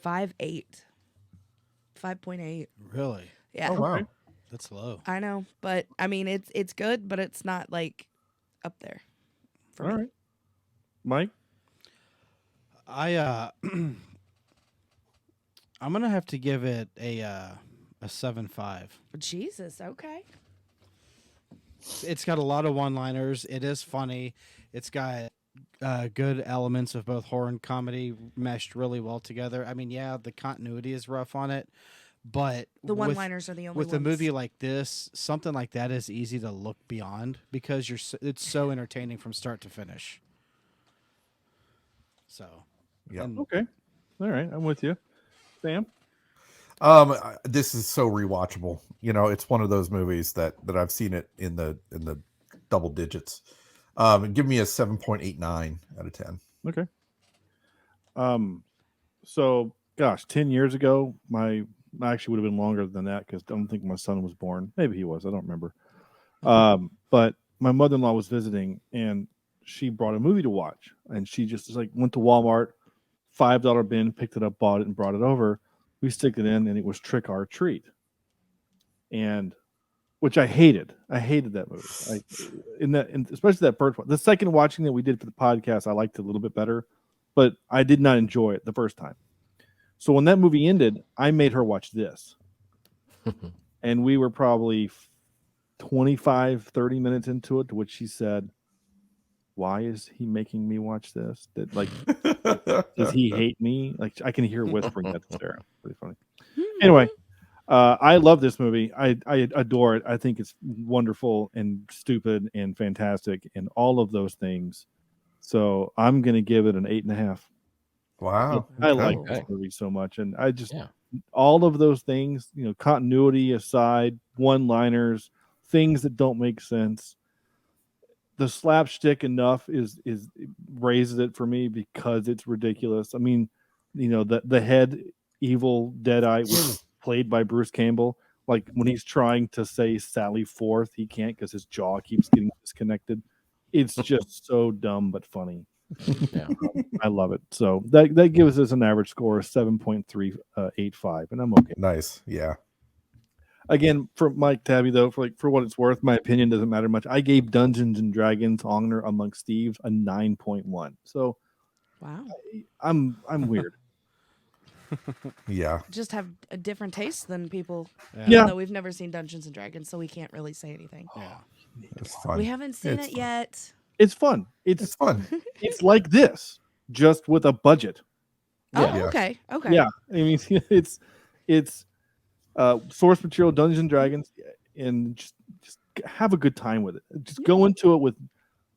5.8. 5.8. Really? Yeah. Oh wow. That's low. I know, but I mean it's good, but it's not like up there. For All me. right. Mike? I'm gonna have to give it a 7.5. Jesus, okay. It's got a lot of one-liners. It is funny. It's got good elements of both horror and comedy meshed really well together. I mean, yeah, the continuity is rough on it, but The one-liners are the only with ones. a movie like this, something like that is easy to look beyond because it's so entertaining from start to finish. So, yeah. Okay. All right. I'm with you. Sam? This is so rewatchable. You know, it's one of those movies that I've seen it in the double digits. Give me a 7.89 out of 10. Okay. So gosh, 10 years ago, actually would have been longer than that because I don't think my son was born. Maybe he was. I don't remember. But my mother-in-law was visiting and she brought a movie to watch. And she just went to Walmart, $5 bin, picked it up, bought it, and brought it over. We stick it in, and it was Trick or Treat. And which I hated. I hated that movie. Especially that first one. The second watching that we did for the podcast, I liked it a little bit better, but I did not enjoy it the first time. So when that movie ended, I made her watch this. And we were probably 25, 30 minutes into it, to which she said, why is he making me watch this? Does he hate me? Like, I can hear whispering at Sarah. Pretty funny. Anyway, I love this movie. I adore it. I think it's wonderful and stupid and fantastic and all of those things. So I'm going to give it an 8.5. Wow. I like this movie so much. And I just, all of those things, continuity aside, one-liners, things that don't make sense. The slapstick enough is raises it for me because it's ridiculous. I mean, the head evil Deadeye was played by Bruce Campbell. Like when he's trying to say Sally Forth, he can't because his jaw keeps getting disconnected. It's just so dumb but funny. Yeah, I love it. So that gives us an average score of 7.385, and I'm okay. Nice, yeah. Again, for Mike Tabby though, for what it's worth, my opinion doesn't matter much. I gave Dungeons and Dragons: Honor Amongst Thieves a 9.1. So, wow, I'm weird. Yeah, just have a different taste than people. Yeah, though we've never seen Dungeons and Dragons, so we can't really say anything. Yeah, it's fun. We haven't seen it yet. It's fun. It's fun. It's like this, just with a budget. Oh, okay. Okay. Yeah, I mean, it's source material, Dungeons and Dragons, and just have a good time with it. Just go into it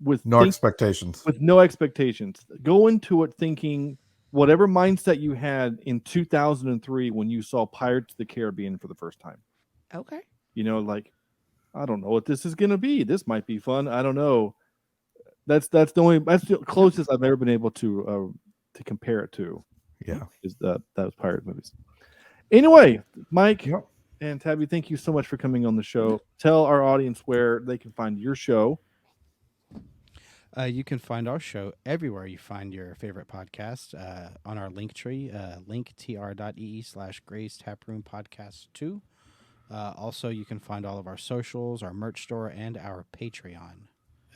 with no expectations. With no expectations. Go into it thinking whatever mindset you had in 2003 when you saw Pirates of the Caribbean for the first time. Okay. You know, like, I don't know what this is gonna be. This might be fun. I don't know. That's the closest I've ever been able to compare it to. Yeah, is those pirate movies. Anyway, Mike and Tabby, thank you so much for coming on the show. Tell our audience where they can find your show. You can find our show everywhere you find your favorite podcast on our link tree, linktr.ee/Gray's Taproom Podcast 2. Also, you can find all of our socials, our merch store, and our Patreon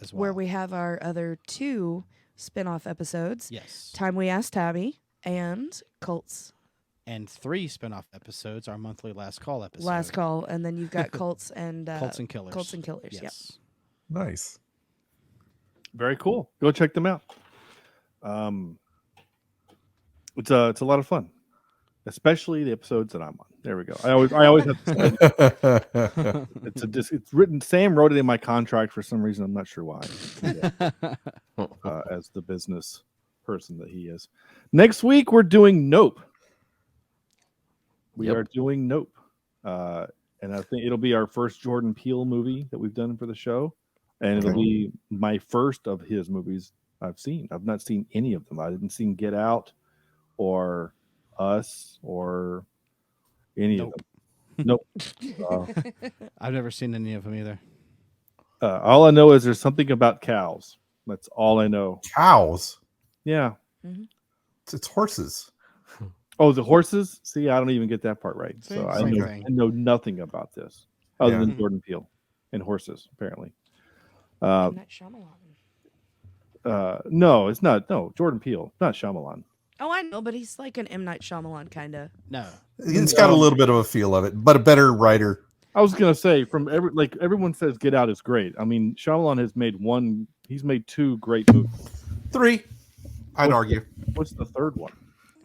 as well. Where we have our other 2 spin-off episodes. Yes. Time We Asked Tabby and Cults. And 3 spin-off episodes, our monthly Last Call episode. Last Call, and then you've got Cults and Cults and Killers. Cults and Killers, yes. Yep. Nice. Very cool. Go check them out. It's a lot of fun, especially the episodes that I'm on. There we go. I always have to say it's written. Sam wrote it in my contract for some reason. I'm not sure why. As the business person that he is. Next week we're doing Nope. We are doing Nope. And I think it'll be our first Jordan Peele movie that we've done for the show. And it'll be my first of his movies I've seen. I've not seen any of them. I didn't see Get Out or Us or any of them. Nope. I've never seen any of them either. All I know is there's something about cows. That's all I know. Cows? Yeah. Mm-hmm. It's horses. Oh, the horses? See, I don't even get that part right. So I Same know nothing about this other than Jordan Peele and horses, apparently. M. Night Shyamalan. No, it's not. No, Jordan Peele, not Shyamalan. Oh, I know, but he's like an M. Night Shyamalan kind of. No. It's got a little bit of a feel of it, but a better writer. I was gonna say everyone says Get Out is great. I mean, Shyamalan has made he's made 2 great movies. 3, I'd argue. What's the third one?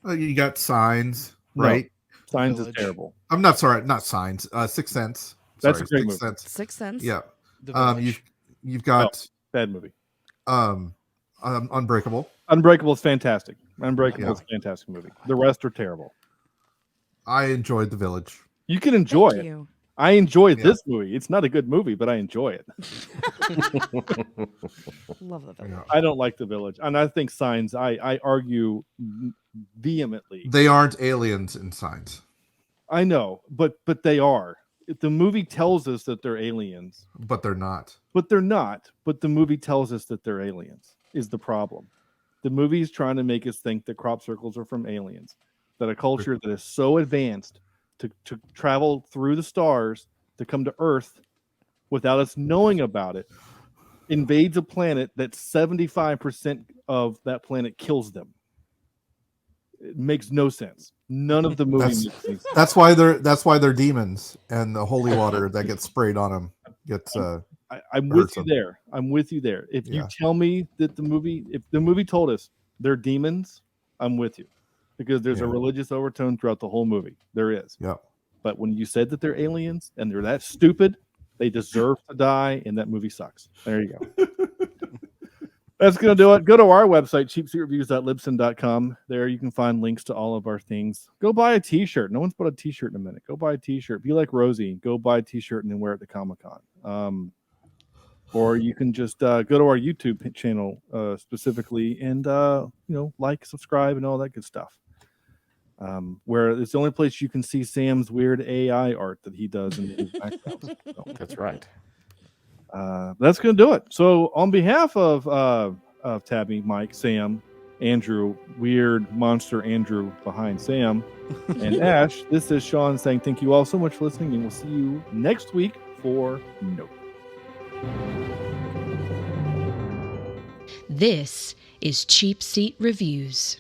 You got Signs, right? No, Signs is terrible. I'm not sorry, not Signs. Sixth Sense. That's Sorry, a great Sixth movie. Sense. Sixth Sense. Yeah. The You've got bad movie. Unbreakable. Unbreakable is fantastic. Unbreakable is a fantastic movie. The rest are terrible. I enjoyed The Village. You can enjoy Thank it. you. I enjoyed this movie. It's not a good movie, but I enjoy it. Love The Village. I don't like The Village. And I think Signs, I argue vehemently. They aren't aliens in Signs. I know, but they are. The movie tells us that they're aliens. But they're not. But they're not. But the movie tells us that they're aliens is the problem. The movie is trying to make us think that crop circles are from aliens. That a culture that is so advanced to travel through the stars to come to Earth without us knowing about it invades a planet that 75% of that planet kills them. It makes no sense. None of the movie makes sense. That's why they're demons, and the holy water that gets sprayed on them gets. I'm with you there. I'm with you there. If you tell me that if the movie told us they're demons, I'm with you, because there's a religious overtone throughout the whole movie. There is. Yeah. But when you said that they're aliens and they're that stupid, they deserve to die, and that movie sucks. There you go. That's going to do it. Go to our website, cheapseatreviews.libsyn.com. There you can find links to all of our things. Go buy a t-shirt. No one's bought a t-shirt in a minute. Go buy a t-shirt. Be like Rosie. Go buy a t-shirt and then wear it to Comic-Con. Or you can just go to our YouTube channel specifically and like, subscribe, and all that good stuff. Where it's the only place you can see Sam's weird AI art that he does in his background. So, that's right. That's going to do it. So on behalf of Tabby, Mike, Sam, Andrew, weird monster Andrew behind Sam, and Ash, this is Sean saying thank you all so much for listening, and we'll see you next week for Nope. This is Cheap Seat Reviews.